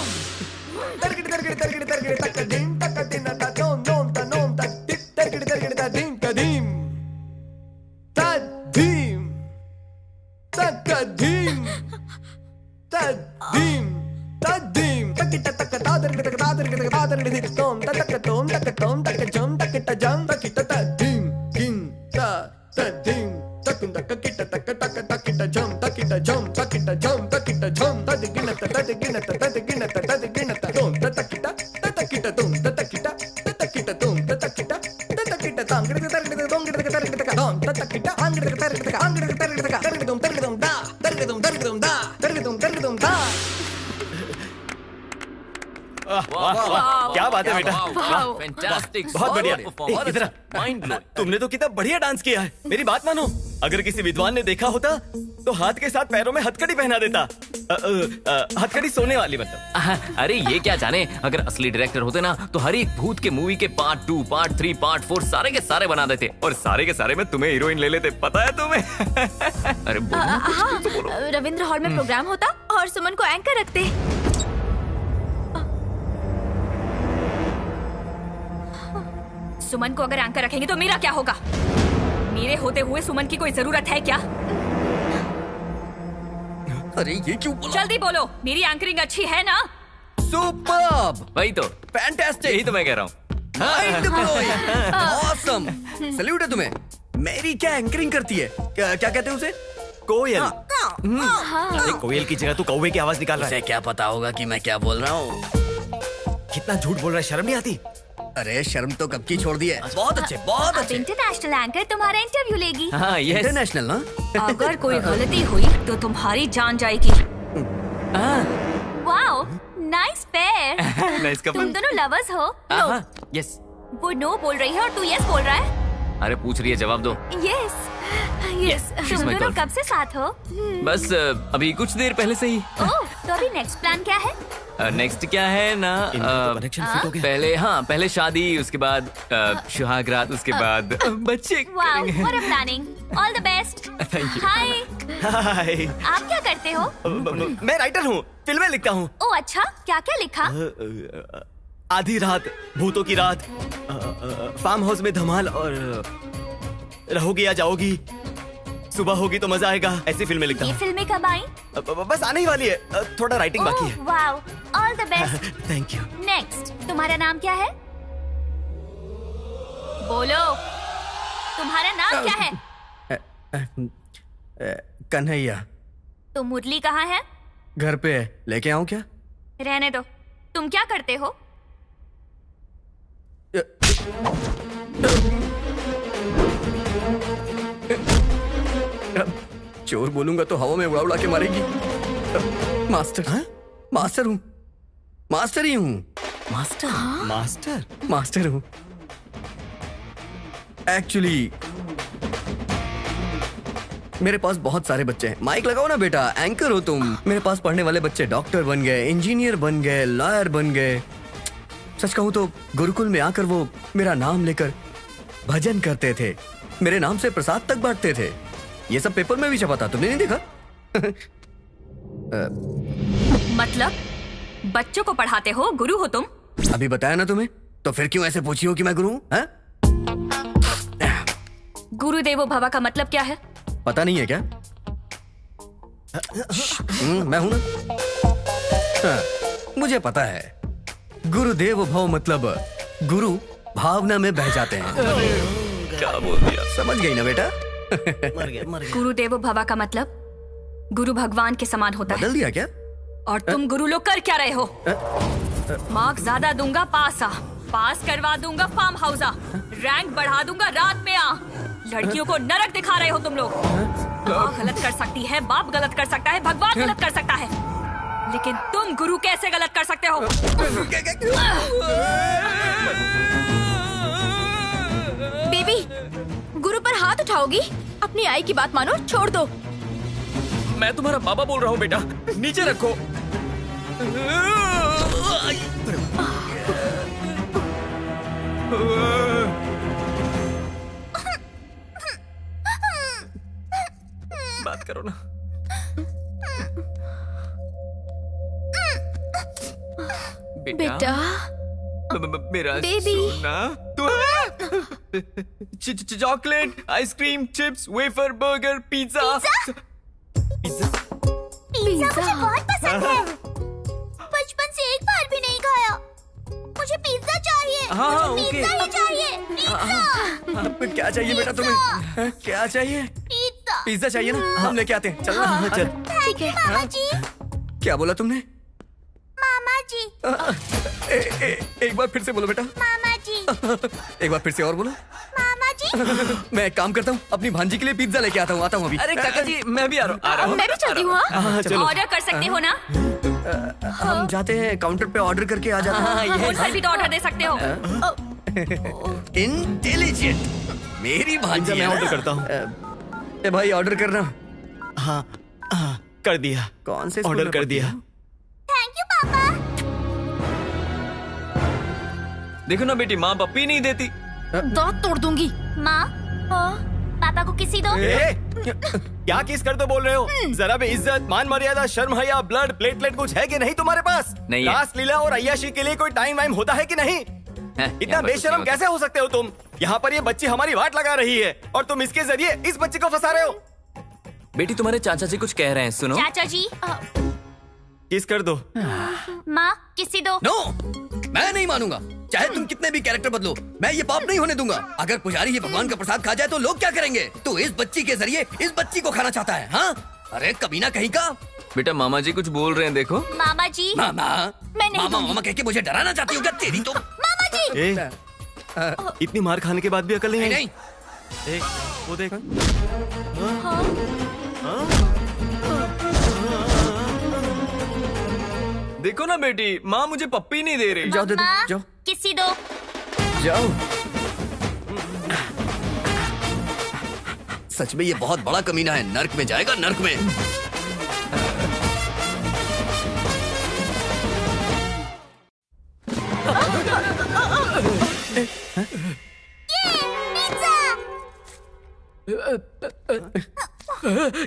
क्या बात है बेटा, फैंटास्टिक, बहुत बढ़िया। इधर आ। Mind blowing. तुमने तो कितना बढ़िया डांस किया है। मेरी बात मानो, अगर किसी विद्वान ने देखा होता तो हाथ के साथ पैरों में हथकड़ी पहना देता। हथकड़ी सोने वाली मतलब। अरे ये क्या जाने, अगर असली डायरेक्टर होते ना तो हर एक भूत के मूवी के पार्ट 2, पार्ट 3, पार्ट 4 सारे के सारे बना देते और सारे के सारे में तुम्हें हीरोइन ले लेते। पता है तुम्हें? अरे बोलो, हाँ, रविंद्र हॉल में प्रोग्राम होता और सुमन को एंकर रखते। सुमन को अगर एंकर रखेंगे तो मेरा क्या होगा? मेरे होते हुए सुमन की कोई जरूरत है क्या? अरे ये क्यों बोला? जल्दी बोलो, मेरी एंकरिंग अच्छी है ना? सुपर्ब, वही तो, फैंटास्टिक, यही तो मैं कह रहा हूँ। माइंड ब्लोइंग, ऑसम, सैल्यूट है तुम्हें। मेरी क्या एंकरिंग करती है? क्या कहते हैं उसे? कोयल। अरे कोयल की जगह तू कौवे की आवाज निकाल रहा है। उसे क्या पता होगा कि मैं क्या बोल रहा हूँ? कितना झूठ बोल रहा है, शर्म नहीं आती? अरे शर्म तो कब की छोड़ दी है। बहुत अच्छे, बहुत अब अच्छे। इंटरनेशनल एंकर तुम्हारा इंटरव्यू लेगी। हाँ यस। इंटरनेशनल ना? अगर कोई गलती हुई तो तुम्हारी जान जाएगी। Wow, nice pair. नाइस तुम कपल। दोनों लवर्स हो? यस। वो नो बोल रही है और तू यस बोल रहा है। अरे पूछ रही है, जवाब दो। Yes yes. she's तुम my दोनों girl. कब से साथ हो? बस अभी कुछ देर पहले से ही। ओह, तो अभी नेक्स्ट प्लान क्या है? नेक्स्ट क्या है ना, कनेक्शन फिट हो गया। पहले शादी, उसके बाद सुहागरात, उसके बाद बच्चे वाओ, करेंगे। What a planning. All the best. Thank you. हाय, हाय। आप क्या करते हो? मैं राइटर हूँ, फिल्में लिखता हूँ। ओह अच्छा, क्या क्या लिखा? आधी रात, भूतों की रात, फार्म हाउस में धमाल और रहोगी या जाओगी, सुबह होगी तो मजा आएगा, ऐसी फिल्में लिखता ये हूँ। फिल्में कब आई? बस आने ही वाली है, थोड़ा राइटिंग बाकी है। Wow, all the best. Thank you. Next, तुम्हारा नाम क्या है? बोलो, तुम्हारा नाम क्या है? कन्हैया। तो मुरली कहाँ है? घर पे है, लेके आऊं क्या? रहने दो। तुम क्या करते हो? चोर बोलूंगा तो हवा में उड़ा उड़ा के मारेगी। मास्टर। हाँ? मास्टर हूँ, मास्टर ही हूँ। मास्टर? मास्टर? मास्टर हूँ एक्चुअली। मेरे पास बहुत सारे बच्चे हैं। माइक लगाओ ना बेटा, एंकर हो तुम। मेरे पास पढ़ने वाले बच्चे डॉक्टर बन गए, इंजीनियर बन गए, लॉयर बन गए। सच कहूं तो गुरुकुल में आकर वो मेरा नाम लेकर भजन करते थे, मेरे नाम से प्रसाद तक बांटते थे। ये सब पेपर में भी छपा था, तुमने नहीं देखा? मतलब बच्चों को पढ़ाते हो, गुरु हो तुम? अभी बताया ना तुम्हें, तो फिर क्यों ऐसे पूछी हो कि मैं गुरु हूं? हाँ? गुरुदेवो भवा का मतलब क्या है? पता नहीं है क्या? मैं हूं ना। हाँ, मुझे पता है। गुरुदेव भव मतलब गुरु भावना में बह जाते हैं। क्या बोल दिया? समझ गई ना बेटा? गुरुदेवो भवा का मतलब गुरु भगवान के समान होता है। बदल दिया क्या? और तुम गुरु लोग कर क्या रहे हो? मार्क्स ज्यादा दूंगा, पास आ। पास करवा दूंगा, फार्म हाउस आ। रैंक बढ़ा दूंगा, रात में आ। लड़कियों को नरक दिखा रहे हो तुम लोग। माँ गलत कर सकती है, बाप गलत कर सकता है, भगवान गलत कर सकता है, लेकिन तुम गुरु कैसे गलत कर सकते हो? बेबी, गुरु पर हाथ उठाओगी? अपनी आई की बात मानो, छोड़ दो। मैं तुम्हारा बाबा बोल रहा हूँ बेटा, नीचे रखो। बात करो ना। बेटा, मेरा बेबी। सोना। Chocolate, ice cream, chips, wafer, burger, pizza. Pizza मुझे बहुत पसंद है। बचपन से एक बार भी नहीं खाया। मुझे पिज्जा चाहिए। हाँ, मुझे ओके। पिज्जा ही चाहिए। पिज्जा। क्या चाहिए बेटा तुम्हें? क्या चाहिए? पिज्जा। पिज्जा चाहिए ना? हम लेके आते हैं। चल ना, चल। थैंक यू मामा जी। क्या बोला तुमने? मामा जी। एक बार फिर से बोलो बेटा। मामा जी। एक बार फिर से और बोलो। मामा जी। मैं एक काम करता हूँ, अपनी भांजी के लिए पिज्जा लेके आता हूँ अभी। अरे काका जी, मैं भी आ रहा हूँ। मैं भी चलती हूँ। हाँ? चलो। ऑर्डर कर सकते हो ना? हम जाते हैं काउंटर पे, ऑर्डर करके आ जाते हैं। फोन पर भी तो ऑर्डर दे सकते हो। इंटेलिजेंट मेरी भांजी। मैं ऑर्डर करता हूँ। ए भाई, ऑर्डर करना। हाँ, कर दिया। कौन से ऑर्डर कर दिया। थैंक यू पापा। देखो ना बेटी, माँ पप्पी नहीं देती। दांत तोड़ दूंगी। माँ, पापा को किसी दो। क्या किस कर दो बोल रहे हो? जरा भी इज्जत, मान मर्यादा, शर्म हया, ब्लड प्लेटलेट कुछ है कि नहीं तुम्हारे पास? नहीं है। रास लीला और अय्याशी के लिए कोई टाइम वाइम होता है कि नहीं? इतना बेशरम कैसे हो सकते हो तुम? यहाँ पर ये बच्ची हमारी वाट लगा रही है और तुम इसके जरिए इस बच्ची को फंसा रहे हो। बेटी, तुम्हारे चाचा जी कुछ कह रहे हैं, सुनो। चाचा जी। किस कर दो। माँ, किसी दो। नो, मैं नहीं मानूंगा। चाहे तुम कितने भी कैरेक्टर बदलो, मैं ये पाप नहीं होने दूंगा। अगर पुजारी ये भगवान का प्रसाद खा जाए तो लोग क्या करेंगे? तू इस बच्ची के जरिए इस बच्ची को खाना चाहता है, हाँ? अरे कमीना कहीं का। बेटा मामा जी कुछ बोल रहे हैं, देखो। मामा जी, मामा, मैं नहीं मामा मामा कह के मुझे डराना चाहती हो क्या? तेरी तो। मामा जी, इतनी मार खाने के बाद भी अकल नहीं है? नहीं। वो देख। देखो ना बेटी, माँ मुझे पप्पी नहीं दे रही। जाओ दे दो, जाओ। किसी दो। जाओ। सच में ये बहुत बड़ा कमीना है, नर्क में जाएगा, नर्क में।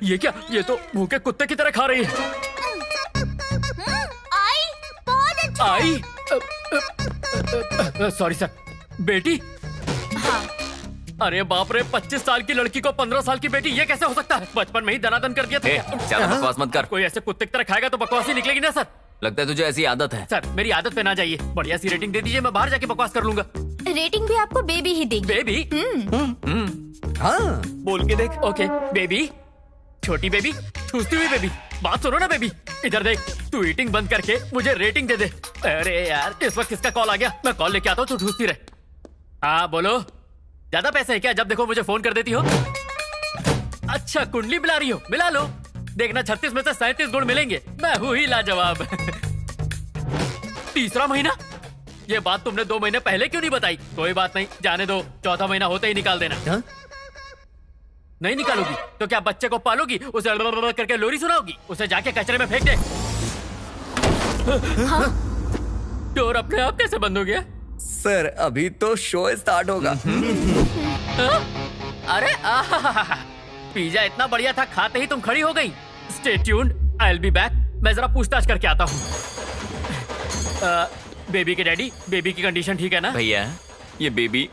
ये क्या? ये तो भूखे कुत्ते की तरह खा रही है। आई, बहुत अच्छा। आई? Sorry sir. बेटी? हाँ। अरे बाप रे, 25 साल की लड़की को 15 साल की बेटी, ये कैसे हो सकता है? बचपन में ही दनादन कर दिया था। ज्यादा बकवास मत कर। कोई ऐसे कुत्ते की तरह खाएगा तो बकवास ही निकलेगी ना सर। लगता है तुझे ऐसी आदत है। सर मेरी आदत पे ना जाइए, बढ़िया सी रेटिंग दे दीजिए, मैं बाहर जाके बकवास कर लूंगा। रेटिंग भी आपको बेबी ही देगी। बेबी? हाँ, बोल के देख। ओके बेबी, छोटी बेबी, ठूसती हुई बेबी, बात सुनो ना बेबी, इधर देख, तू ईटिंग बंद करके मुझे रेटिंग दे दे। अरे यार, इस वक्त किसका कॉल आ गया? मैं कॉल लेके आता हूँ, तू ठूसती रहे। हाँ बोलो, ज्यादा पैसे है क्या? जब देखो मुझे फोन कर देती हो। अच्छा कुंडली मिला रही हो, मिला लो, देखना 36 में से 37 गुण मिलेंगे। मैं हूँ ही लाजवाब। तीसरा महीना? ये बात तुमने 2 महीने पहले क्यों नहीं बताई? कोई बात नहीं, जाने दो, चौथा महीना होते ही निकाल देना। हा? नहीं निकालोगी तो क्या बच्चे को पालोगी, उसे करके लोरी सुनाओगी, उसे जाके कचरे में फेंक दे। हाँ? डोर अपने आप कैसे बंद हो गया? सर अभी तो शो स्टार्ट होगा। अरे पिज्जा इतना बढ़िया था, खाते ही तुम खड़ी हो गई। Stay tuned, I will be back. मैं जरा पूछताछ करके आता हूँ। बेबी के डैडी, बेबी की कंडीशन ठीक है ना? भैया ये बेबी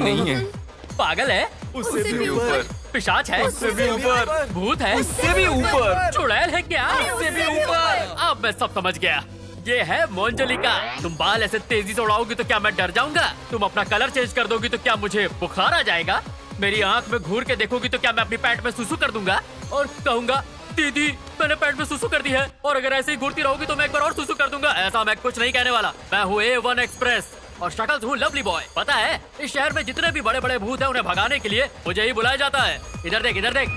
नहीं है। पागल है? उससे भी ऊपर। पिशाच है? उससे भी ऊपर। भूत है? उससे भी ऊपर। चुड़ैल है क्या? उससे भी ऊपर। अब मैं सब समझ गया, ये है मोंजलिका। तुम बाल ऐसे तेजी से उड़ाओगी तो क्या मैं डर जाऊंगा? तुम अपना कलर चेंज कर दोगी तो क्या मुझे बुखार आ जाएगा? मेरी आंख में घूर के देखोगी तो क्या मैं अपनी पैंट में सुसु कर दूंगा और कहूंगा दीदी मैंने पैंट में सुसु कर दी है? और अगर ऐसे ही घूरती रहोगी तो मैं एक बार और सुसु कर दूंगा। ऐसा मैं कुछ नहीं कहने वाला। मैं हूँ A1 एक्सप्रेस और शक्ल हूँ लवली बॉय। पता है इस शहर में जितने भी बड़े बड़े भूत हैं उन्हें भगाने के लिए मुझे ही बुलाया जाता है। इधर देख, इधर देख,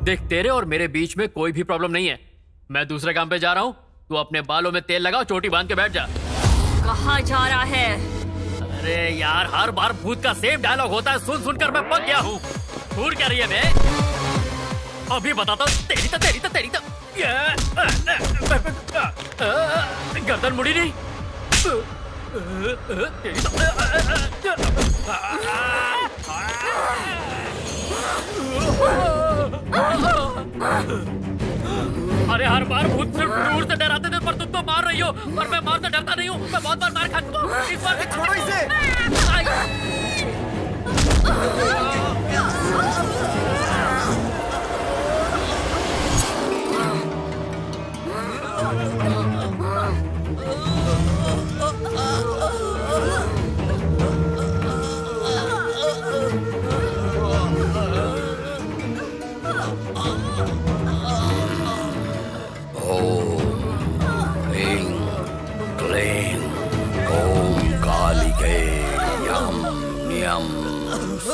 देख, तेरे और मेरे बीच में कोई भी प्रॉब्लम नहीं है। मैं दूसरे काम पे जा रहा हूँ, तू अपने बालों में तेल लगाओ, चोटी बांध के बैठ जा। कहाँ जा रहा है? अरे यार, हर बार भूत का सेम डायलॉग होता है, सुन सुनकर मैं पक गया हूँ। घूर क्या रही है मैं? अभी बताता हूँ। तेरी तो गर्दन मुड़ी नहीं। अरे हर बार भूत सिर्फ दूर से डराते थे, पर तुम तो मार रही हो। पर मैं मार से डरता नहीं हूँ, मैं बहुत बार मार खा चुका हूँ। इस बार छोड़ो इसे।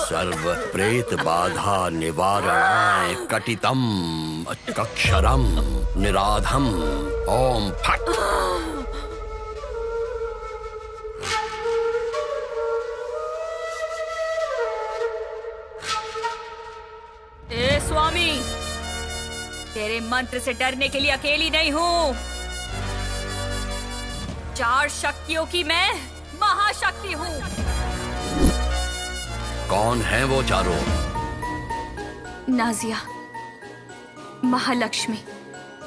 सर्व प्रेत बाधा निवारणाय कटितम अक्षरम निराधम ओम फट। ए स्वामी, तेरे मंत्र से डरने के लिए अकेली नहीं हूँ। 4 शक्तियों की मैं महाशक्ति हूँ। कौन है वो चारों? नाजिया, महालक्ष्मी,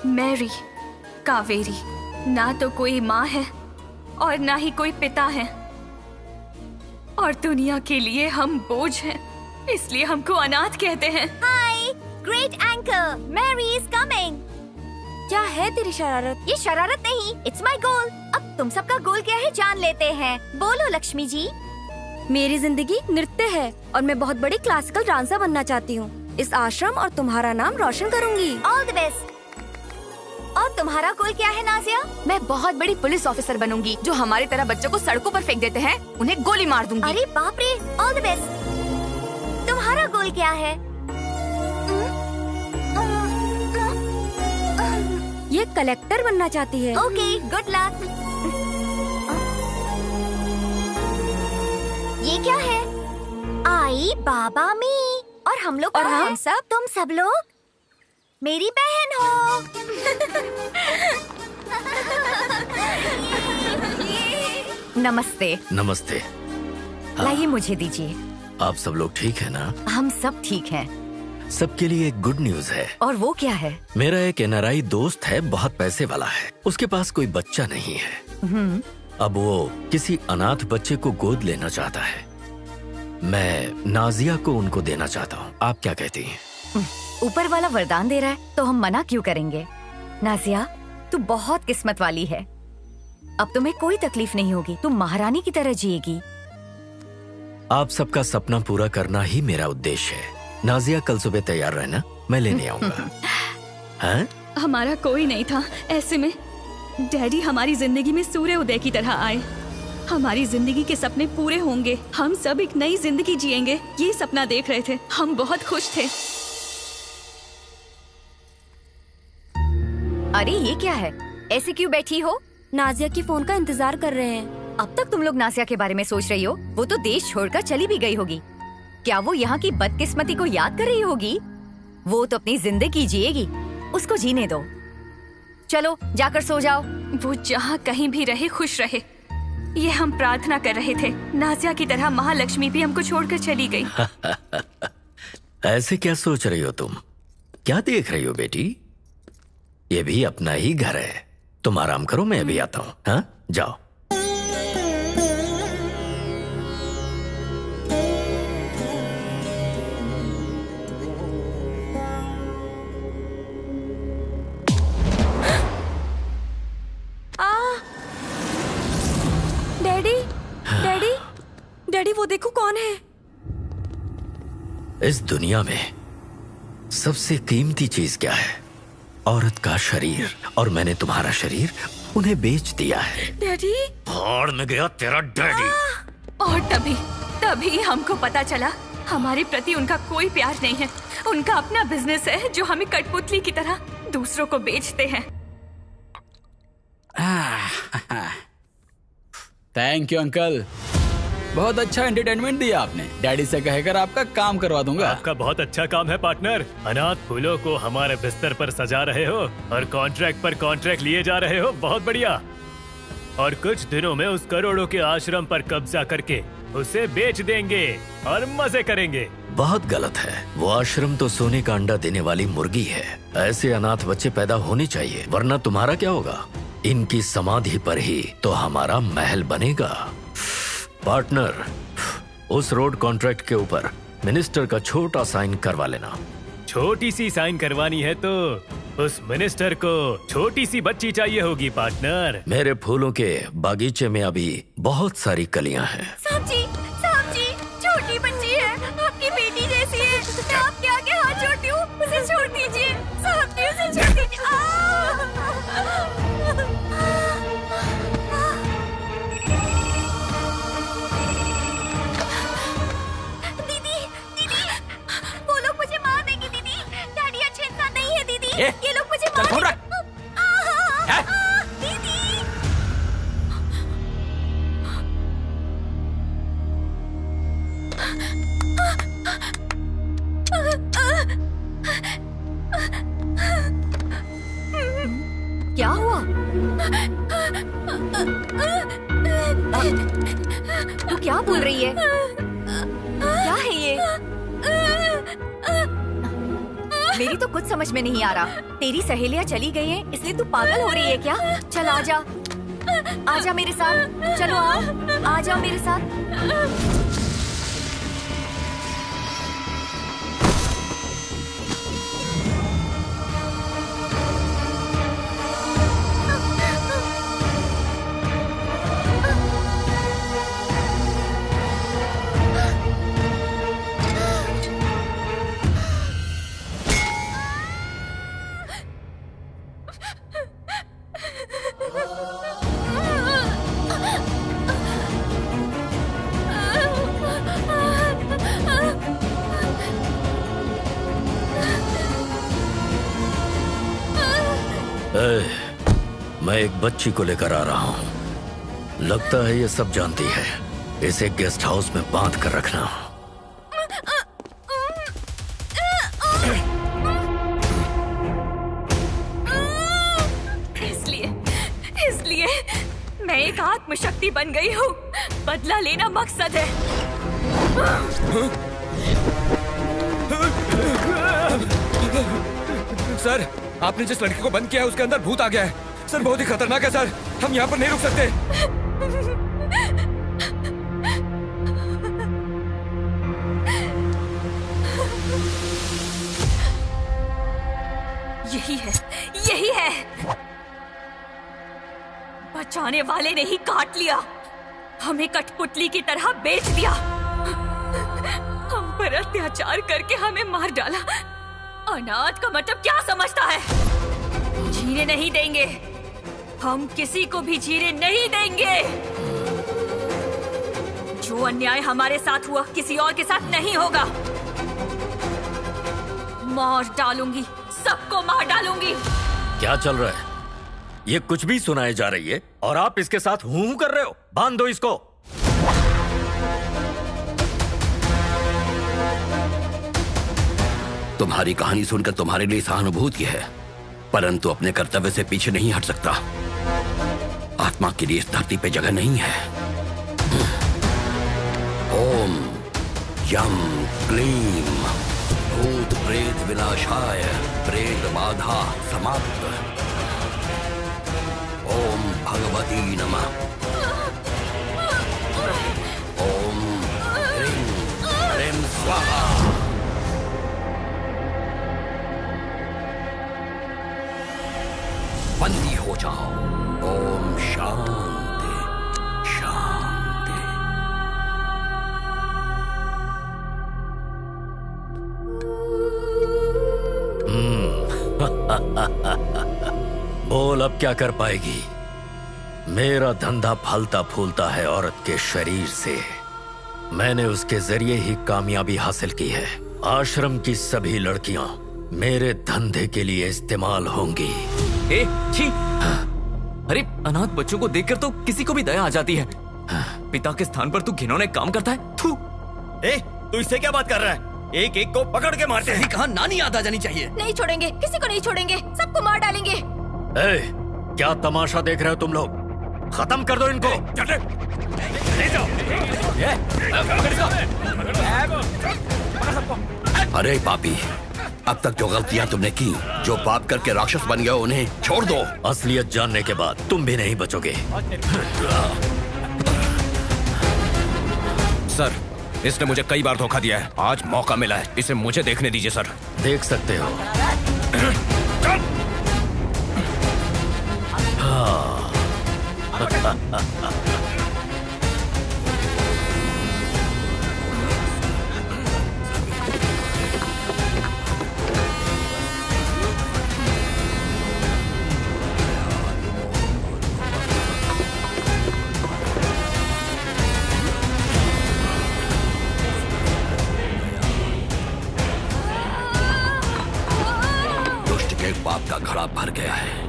मैरी, कावेरी। ना तो कोई माँ है और ना ही कोई पिता है, और दुनिया के लिए हम बोझ हैं, इसलिए हमको अनाथ कहते हैं। Hi, great anchor, Mary is coming. क्या है तेरी शरारत? ये शरारत नहीं, इट्स माय गोल। अब तुम सबका गोल क्या है जान लेते हैं। बोलो लक्ष्मी जी। मेरी जिंदगी नृत्य है और मैं बहुत बड़ी क्लासिकल डांसर बनना चाहती हूँ। इस आश्रम और तुम्हारा नाम रोशन करूंगी। All the best. और तुम्हारा गोल क्या है नाजिया? मैं बहुत बड़ी पुलिस ऑफिसर बनूंगी जो हमारी तरह बच्चों को सड़कों पर फेंक देते हैं उन्हें गोली मार दूंगी। अरे बाप रे, ऑल द बेस्ट। तुम्हारा गोल क्या है? ये कलेक्टर बनना चाहती है। Okay, good luck. ये क्या है? आई बाबा मी। और हम लोग और हम सब, तुम सब लोग मेरी बहन हो। नमस्ते। नमस्ते। लाइए मुझे दीजिए। आप सब लोग ठीक है ना? हम सब ठीक हैं। सबके लिए एक गुड न्यूज है। और वो क्या है? मेरा एक एनआरआई दोस्त है, बहुत पैसे वाला है। उसके पास कोई बच्चा नहीं है। अब वो किसी अनाथ बच्चे को गोद लेना चाहता है। मैं नाजिया को उनको देना चाहता हूँ। आप क्या कहती हैं? ऊपर वाला वरदान दे रहा है तो हम मना क्यों करेंगे? नाजिया, तू बहुत किस्मत वाली है। अब तुम्हें कोई तकलीफ नहीं होगी। तुम महारानी की तरह जिएगी। आप सबका सपना पूरा करना ही मेरा उद्देश्य है। नाजिया, कल सुबह तैयार रहना, मैं लेने आऊंगा। हाँ? हमारा कोई नहीं था। ऐसे में डैडी हमारी जिंदगी में सूर्य उदय की तरह आए। हमारी जिंदगी के सपने पूरे होंगे। हम सब एक नई जिंदगी जिएंगे, ये सपना देख रहे थे। हम बहुत खुश थे। अरे ये क्या है? ऐसे क्यों बैठी हो? नाजिया की फोन का इंतजार कर रहे हैं। अब तक तुम लोग नाजिया के बारे में सोच रही हो? वो तो देश छोड़कर चली भी गई होगी। क्या वो यहाँ की बदकिस्मती को याद कर रही होगी? वो तो अपनी जिंदगी जिएगी, उसको जीने दो। चलो जाकर सो जाओ। वो जहाँ कहीं भी रहे खुश रहे, ये हम प्रार्थना कर रहे थे। नाजिया की तरह महालक्ष्मी भी हमको छोड़कर चली गई। ऐसे क्या सोच रही हो तुम? क्या देख रही हो बेटी? ये भी अपना ही घर है। तुम आराम करो, मैं भी आता हूँ। हाँ, जाओ। डैडी, डैडी, डैडी, वो देखो कौन है। इस दुनिया में सबसे कीमती चीज क्या है? औरत का शरीर। और मैंने तुम्हारा शरीर उन्हें बेच दिया है। डैडी, भाड़ में गया तेरा डैडी। और तभी हमको पता चला हमारे प्रति उनका कोई प्यार नहीं है। उनका अपना बिजनेस है जो हमें कठपुतली की तरह दूसरों को बेचते हैं। थैंक यू अंकल, बहुत अच्छा एंटरटेनमेंट दिया आपने। डैडी से कहकर आपका काम करवा दूंगा। आपका बहुत अच्छा काम है पार्टनर। अनाथ फूलों को हमारे बिस्तर पर सजा रहे हो और कॉन्ट्रैक्ट पर कॉन्ट्रैक्ट लिए जा रहे हो। बहुत बढ़िया। और कुछ दिनों में उस करोड़ों के आश्रम पर कब्जा करके उसे बेच देंगे और मजे करेंगे। बहुत गलत है। वो आश्रम तो सोने का अंडा देने वाली मुर्गी है। ऐसे अनाथ बच्चे पैदा होने चाहिए, वरना तुम्हारा क्या होगा? इनकी समाधि पर ही तो हमारा महल बनेगा। पार्टनर, उस रोड कॉन्ट्रैक्ट के ऊपर मिनिस्टर का छोटा साइन करवा लेना। छोटी सी साइन करवानी है तो उस मिनिस्टर को छोटी सी बच्ची चाहिए होगी पार्टनर। मेरे फूलों के बागीचे में अभी बहुत सारी कलियां हैं। साहब जी, छोटी बच्ची है, आपकी बेटी जैसी है। मैं आपके आगे हाथ जोड़ती हूँ, उसे छोड़ दीजिए। साहब जी, उसे छोड़ दीजिए। ये लोग मुझे मार फोन रख। दीदी, क्या हुआ? तू क्या बोल रही है? क्या है ये? मेरी तो कुछ समझ में नहीं आ रहा। तेरी सहेलियां चली गई हैं, इसलिए तू पागल हो रही है क्या? चल आजा, आजा मेरे साथ। चलो आओ, आ जाओ मेरे साथ। एक बच्ची को लेकर आ रहा हूँ। लगता है ये सब जानती है। इसे गेस्ट हाउस में बांध कर रखना। इसलिए मैं एक आत्मशक्ति बन गई हूँ। बदला लेना मकसद है। सर, आपने जिस लड़की को बंद किया है उसके अंदर भूत आ गया है। सर, बहुत ही खतरनाक है सर। हम यहाँ पर नहीं रुक सकते। यही है। बचाने वाले ने ही काट लिया। हमें कठपुतली की तरह बेच दिया। हम पर अत्याचार करके हमें मार डाला। अनाथ का मतलब क्या समझता है? जीने नहीं देंगे। हम किसी को भी जीने नहीं देंगे। जो अन्याय हमारे साथ हुआ किसी और के साथ नहीं होगा। मार डालूंगी, सबको मार डालूंगी। क्या चल रहा है? ये कुछ भी सुनाई जा रही है और आप इसके साथ हूं कर रहे हो। बांध दो इसको। तुम्हारी कहानी सुनकर तुम्हारे लिए सहानुभूति है, परंतु अपने कर्तव्य से पीछे नहीं हट सकता। आत्मा के लिए इस धरती पे जगह नहीं है। ओम यम क्लीम भूत प्रेत विनाशाय प्रेत बाधा समाप्त। ओम भगवती नमः। ओम ह्रीं ह्रीं स्वाहा। बंदी हो जाओ। ओम शांति शांति। बोल अब क्या कर पाएगी? मेरा धंधा फलता फूलता है औरत के शरीर से। मैंने उसके जरिए ही कामयाबी हासिल की है। आश्रम की सभी लड़कियां मेरे धंधे के लिए इस्तेमाल होंगी। ए, छी! अरे अनाथ बच्चों को देखकर तो किसी को भी दया आ जाती है। पिता के स्थान पर तू घिनौने काम करता है। थू! ए, तू इससे क्या बात कर रहा है? एक एक को पकड़ के मारते हैं। कहा नानी याद आ जानी चाहिए। नहीं छोड़ेंगे, किसी को नहीं छोड़ेंगे, सबको मार डालेंगे। ए, क्या तमाशा देख रहे हो तुम लोग? खत्म कर दो इनको। अरे पापी, अब तक जो गलतियां तुमने की, जो पाप करके राक्षस बन गए, उन्हें छोड़ दो। असलियत जानने के बाद तुम भी नहीं बचोगे। सर, इसने मुझे कई बार धोखा दिया है। आज मौका मिला है, इसे मुझे देखने दीजिए सर। देख सकते हो। दुष्ट के पाप का घड़ा भर गया है।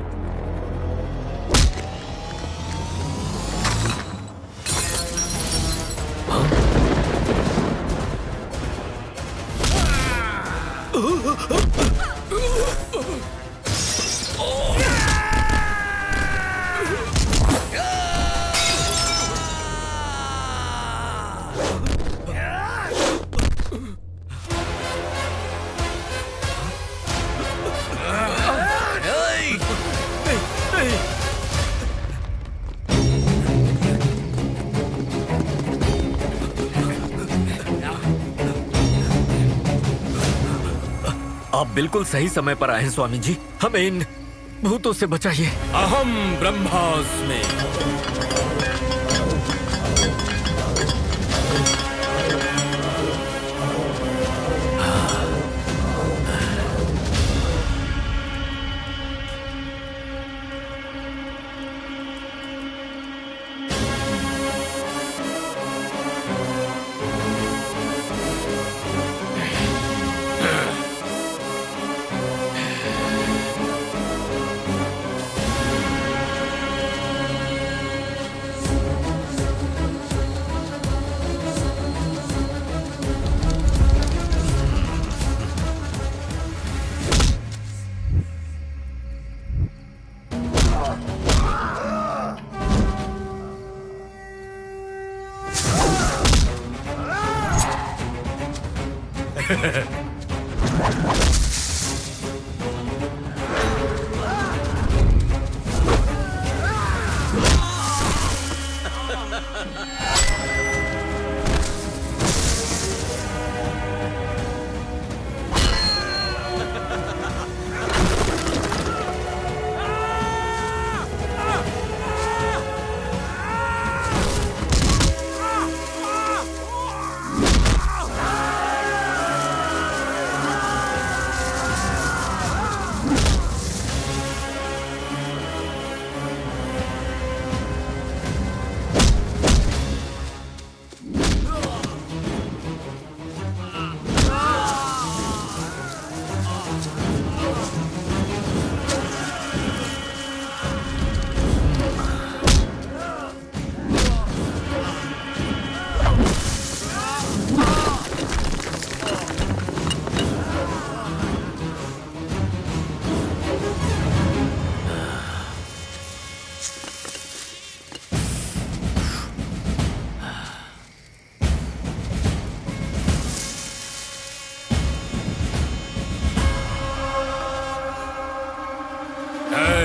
आप बिल्कुल सही समय पर आए हैं स्वामी जी। हमें इन भूतों से बचाइए। अहम ब्रह्मास्मि।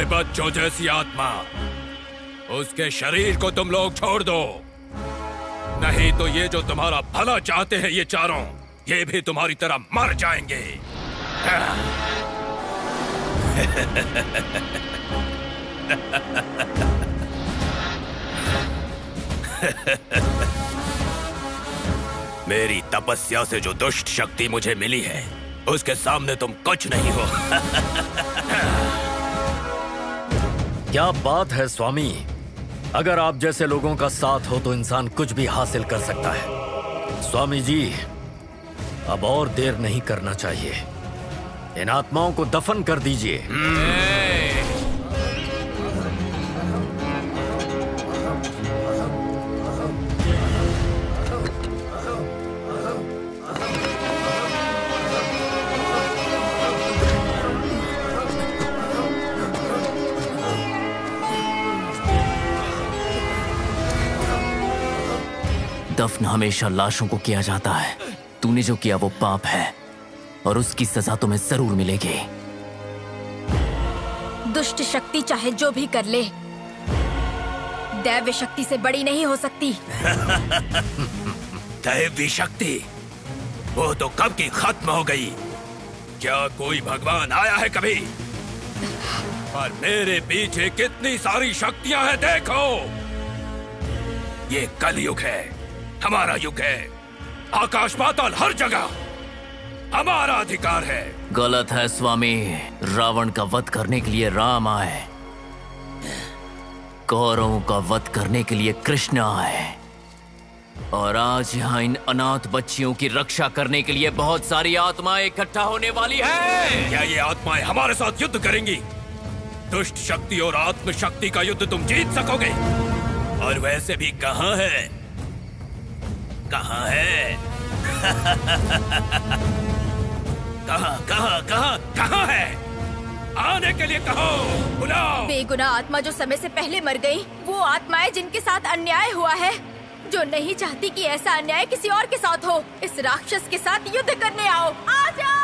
बच्चों जैसी आत्मा, उसके शरीर को तुम लोग छोड़ दो, नहीं तो ये जो तुम्हारा भला चाहते हैं ये चारों, ये भी तुम्हारी तरह मर जाएंगे। मेरी तपस्या से जो दुष्ट शक्ति मुझे मिली है, उसके सामने तुम कुछ नहीं हो। क्या बात है स्वामी, अगर आप जैसे लोगों का साथ हो तो इंसान कुछ भी हासिल कर सकता है। स्वामी जी, अब और देर नहीं करना चाहिए, इन आत्माओं को दफन कर दीजिए। दफन हमेशा लाशों को किया जाता है। तूने जो किया वो पाप है और उसकी सजा तुम्हें जरूर मिलेगी। दुष्ट शक्ति चाहे जो भी कर ले, दैव्य शक्ति से बड़ी नहीं हो सकती। दैवी शक्ति वो तो कब की खत्म हो गई। क्या कोई भगवान आया है कभी? और मेरे पीछे कितनी सारी शक्तियां हैं देखो। ये कलयुग है, हमारा युग है। आकाश पाताल हर जगह हमारा अधिकार है। गलत है स्वामी, रावण का वध करने के लिए राम आए, कौरवों का वध करने के लिए कृष्ण आए, और आज यहाँ इन अनाथ बच्चियों की रक्षा करने के लिए बहुत सारी आत्माएं इकट्ठा होने वाली है। क्या ये आत्माएं हमारे साथ युद्ध करेंगी? दुष्ट शक्ति और आत्म शक्ति का युद्ध तुम जीत सकोगे? और वैसे भी कहाँ है, कहाँ है? कहाँ कहाँ कहाँ कहाँ है? आने के लिए कहो, बुलाओ। बेगुनाह आत्मा जो समय से पहले मर गई, वो आत्माएं जिनके साथ अन्याय हुआ है, जो नहीं चाहती कि ऐसा अन्याय किसी और के साथ हो, इस राक्षस के साथ युद्ध करने आओ। आ जाओ।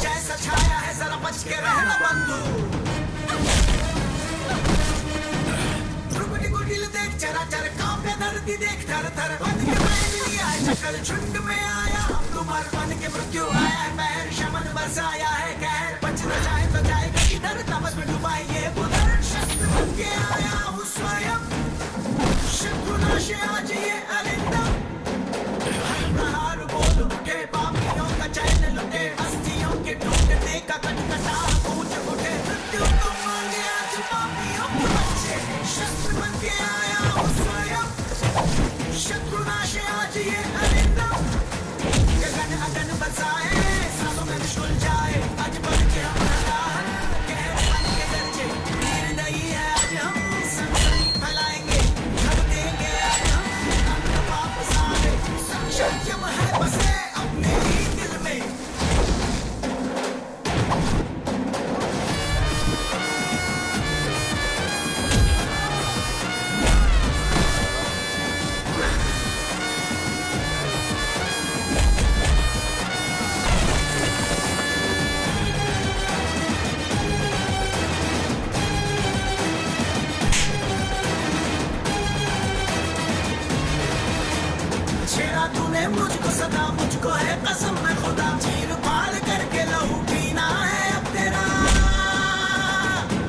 जैसा छाया है जरा बच के रहना बंधु। गुडी गुडी देख चराचर कांपे धरती देख थर थर बन के बैठ लिया है चक्कर झुंड में आया तुमर बन के मृत्यु आया है महर शमन बरसाया है कहर बच न जाए तो जाएगा किधर तपस में डुबाई ये बुधर शस्त्र बन के आया हूँ स्वयं शत्रुनाश आज ये अरिंदम हर प्रहार बोल उठे पापियों का चैन लुटे अस्थियों के टूटने का कटकटा गूंज उठे मृत्यु को मांगे आज पापियों के बच्चे शस्त्र बन के आया हूँ स्वयं शत्रुनाश आज ये अरिंदम गगन अगन बरसाए सांसों में विश्वल जाए आज बढ़ के हमारा कहर बन के गरजे वीर नहीं है आज हम सनसनी फैलाएंगे कर देंगे आज हम अंत पाप सारे संयम है बसे अपने ही दिल में छेड़ा तूने मुझको सदा मुझको है कसम में खुदा चीर फाड़ करके लहू पीना है अब तेरा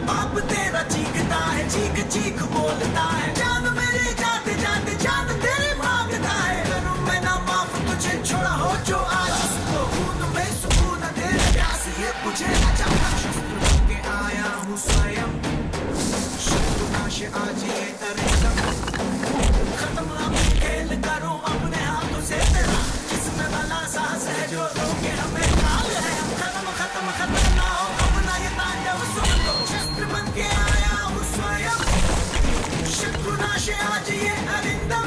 बाप तेरा चीखता है चीख चीख बोलता है जान मेरी जाते जाते जान तेरी मांगता है करूं मैं ना माफ तुझे छोड़ा हो जो आज उसको खून में सुकून दे प्यास ये बुझे न जाता शस्त्र बन के आया हूँ स्वयं शत्रुनाश आज ये अरिंदम खत्म अब खेल करूं अपने हाथों से तेरा जिसमें भला साहस है जो रोके हमें काल है हम खत्म खत्म खत्म ना हो अपना ये तांडव सुन लो शस्त्र बन के आया हूँ स्वयं शत्रुनाश आज ये अरिंदम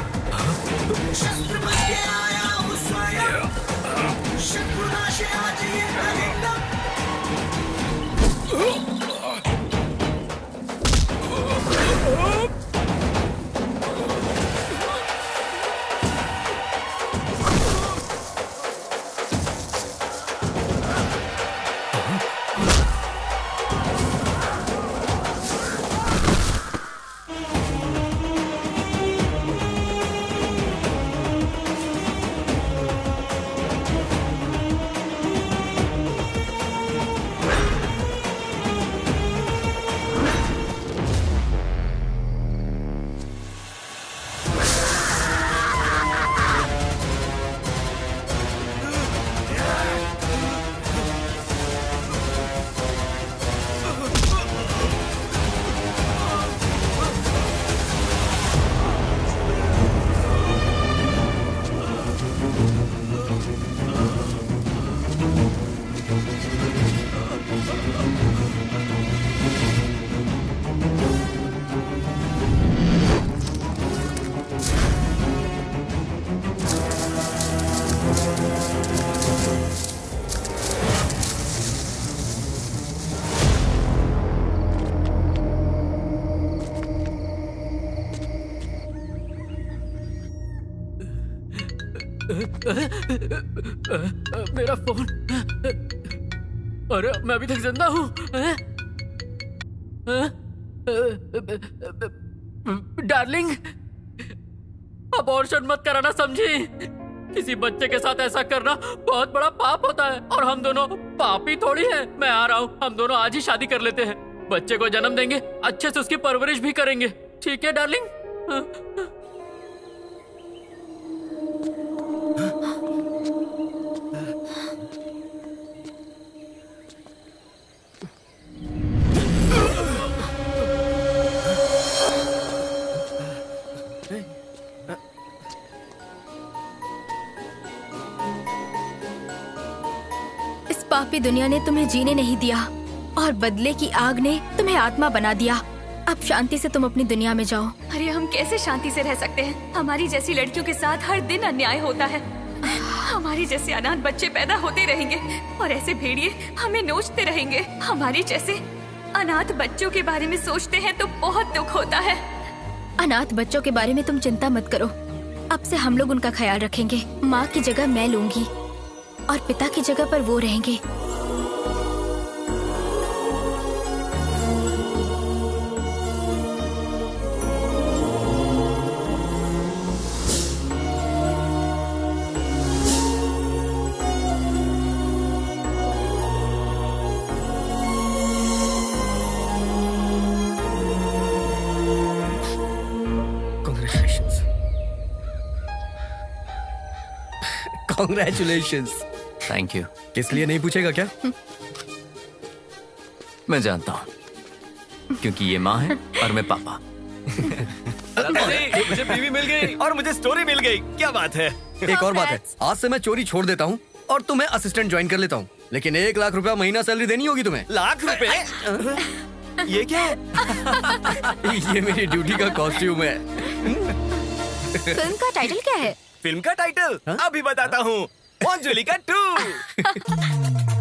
शस्त्र बन के आया हूँ स्वयं शत्रुनाश आज ये अरिंदम मेरा फोन। अरे मैं अभी तक जिंदा हूँ। डार्लिंग, अबॉर्शन मत कराना, समझी? किसी बच्चे के साथ ऐसा करना बहुत बड़ा पाप होता है और हम दोनों पापी थोड़ी हैं। मैं आ रहा हूँ, हम दोनों आज ही शादी कर लेते हैं। बच्चे को जन्म देंगे, अच्छे से उसकी परवरिश भी करेंगे। ठीक है डार्लिंग? पापी दुनिया ने तुम्हें जीने नहीं दिया और बदले की आग ने तुम्हें आत्मा बना दिया। अब शांति से तुम अपनी दुनिया में जाओ। अरे हम कैसे शांति से रह सकते हैं? हमारी जैसी लड़कियों के साथ हर दिन अन्याय होता है। हमारी जैसे अनाथ बच्चे पैदा होते रहेंगे और ऐसे भेड़िए हमें नोचते रहेंगे। हमारी जैसे अनाथ बच्चों के बारे में सोचते हैं तो बहुत दुख होता है। अनाथ बच्चों के बारे में तुम चिंता मत करो, अब से हम लोग उनका ख्याल रखेंगे। माँ की जगह मैं लूंगी और पिता की जगह पर वो रहेंगे। कॉन्ग्रेचुलेशंस। Thank you. किस लिए नहीं पूछेगा क्या? मैं जानता हूँ, क्योंकि ये माँ है और मैं पापा। मुझे बीवी मिल गई और मुझे स्टोरी मिल गई। क्या बात है। एक और बात है, आज से मैं चोरी छोड़ देता हूँ और तुम्हें असिस्टेंट ज्वाइन कर लेता हूँ, लेकिन 1 लाख रुपया महीना सैलरी देनी होगी तुम्हें। लाख रुपए? ये क्या है? ये मेरी ड्यूटी का कॉस्ट्यूम है। फिल्म का टाइटल क्या है? फिल्म का टाइटल अभी बताता हूँ। अंजलिका 2।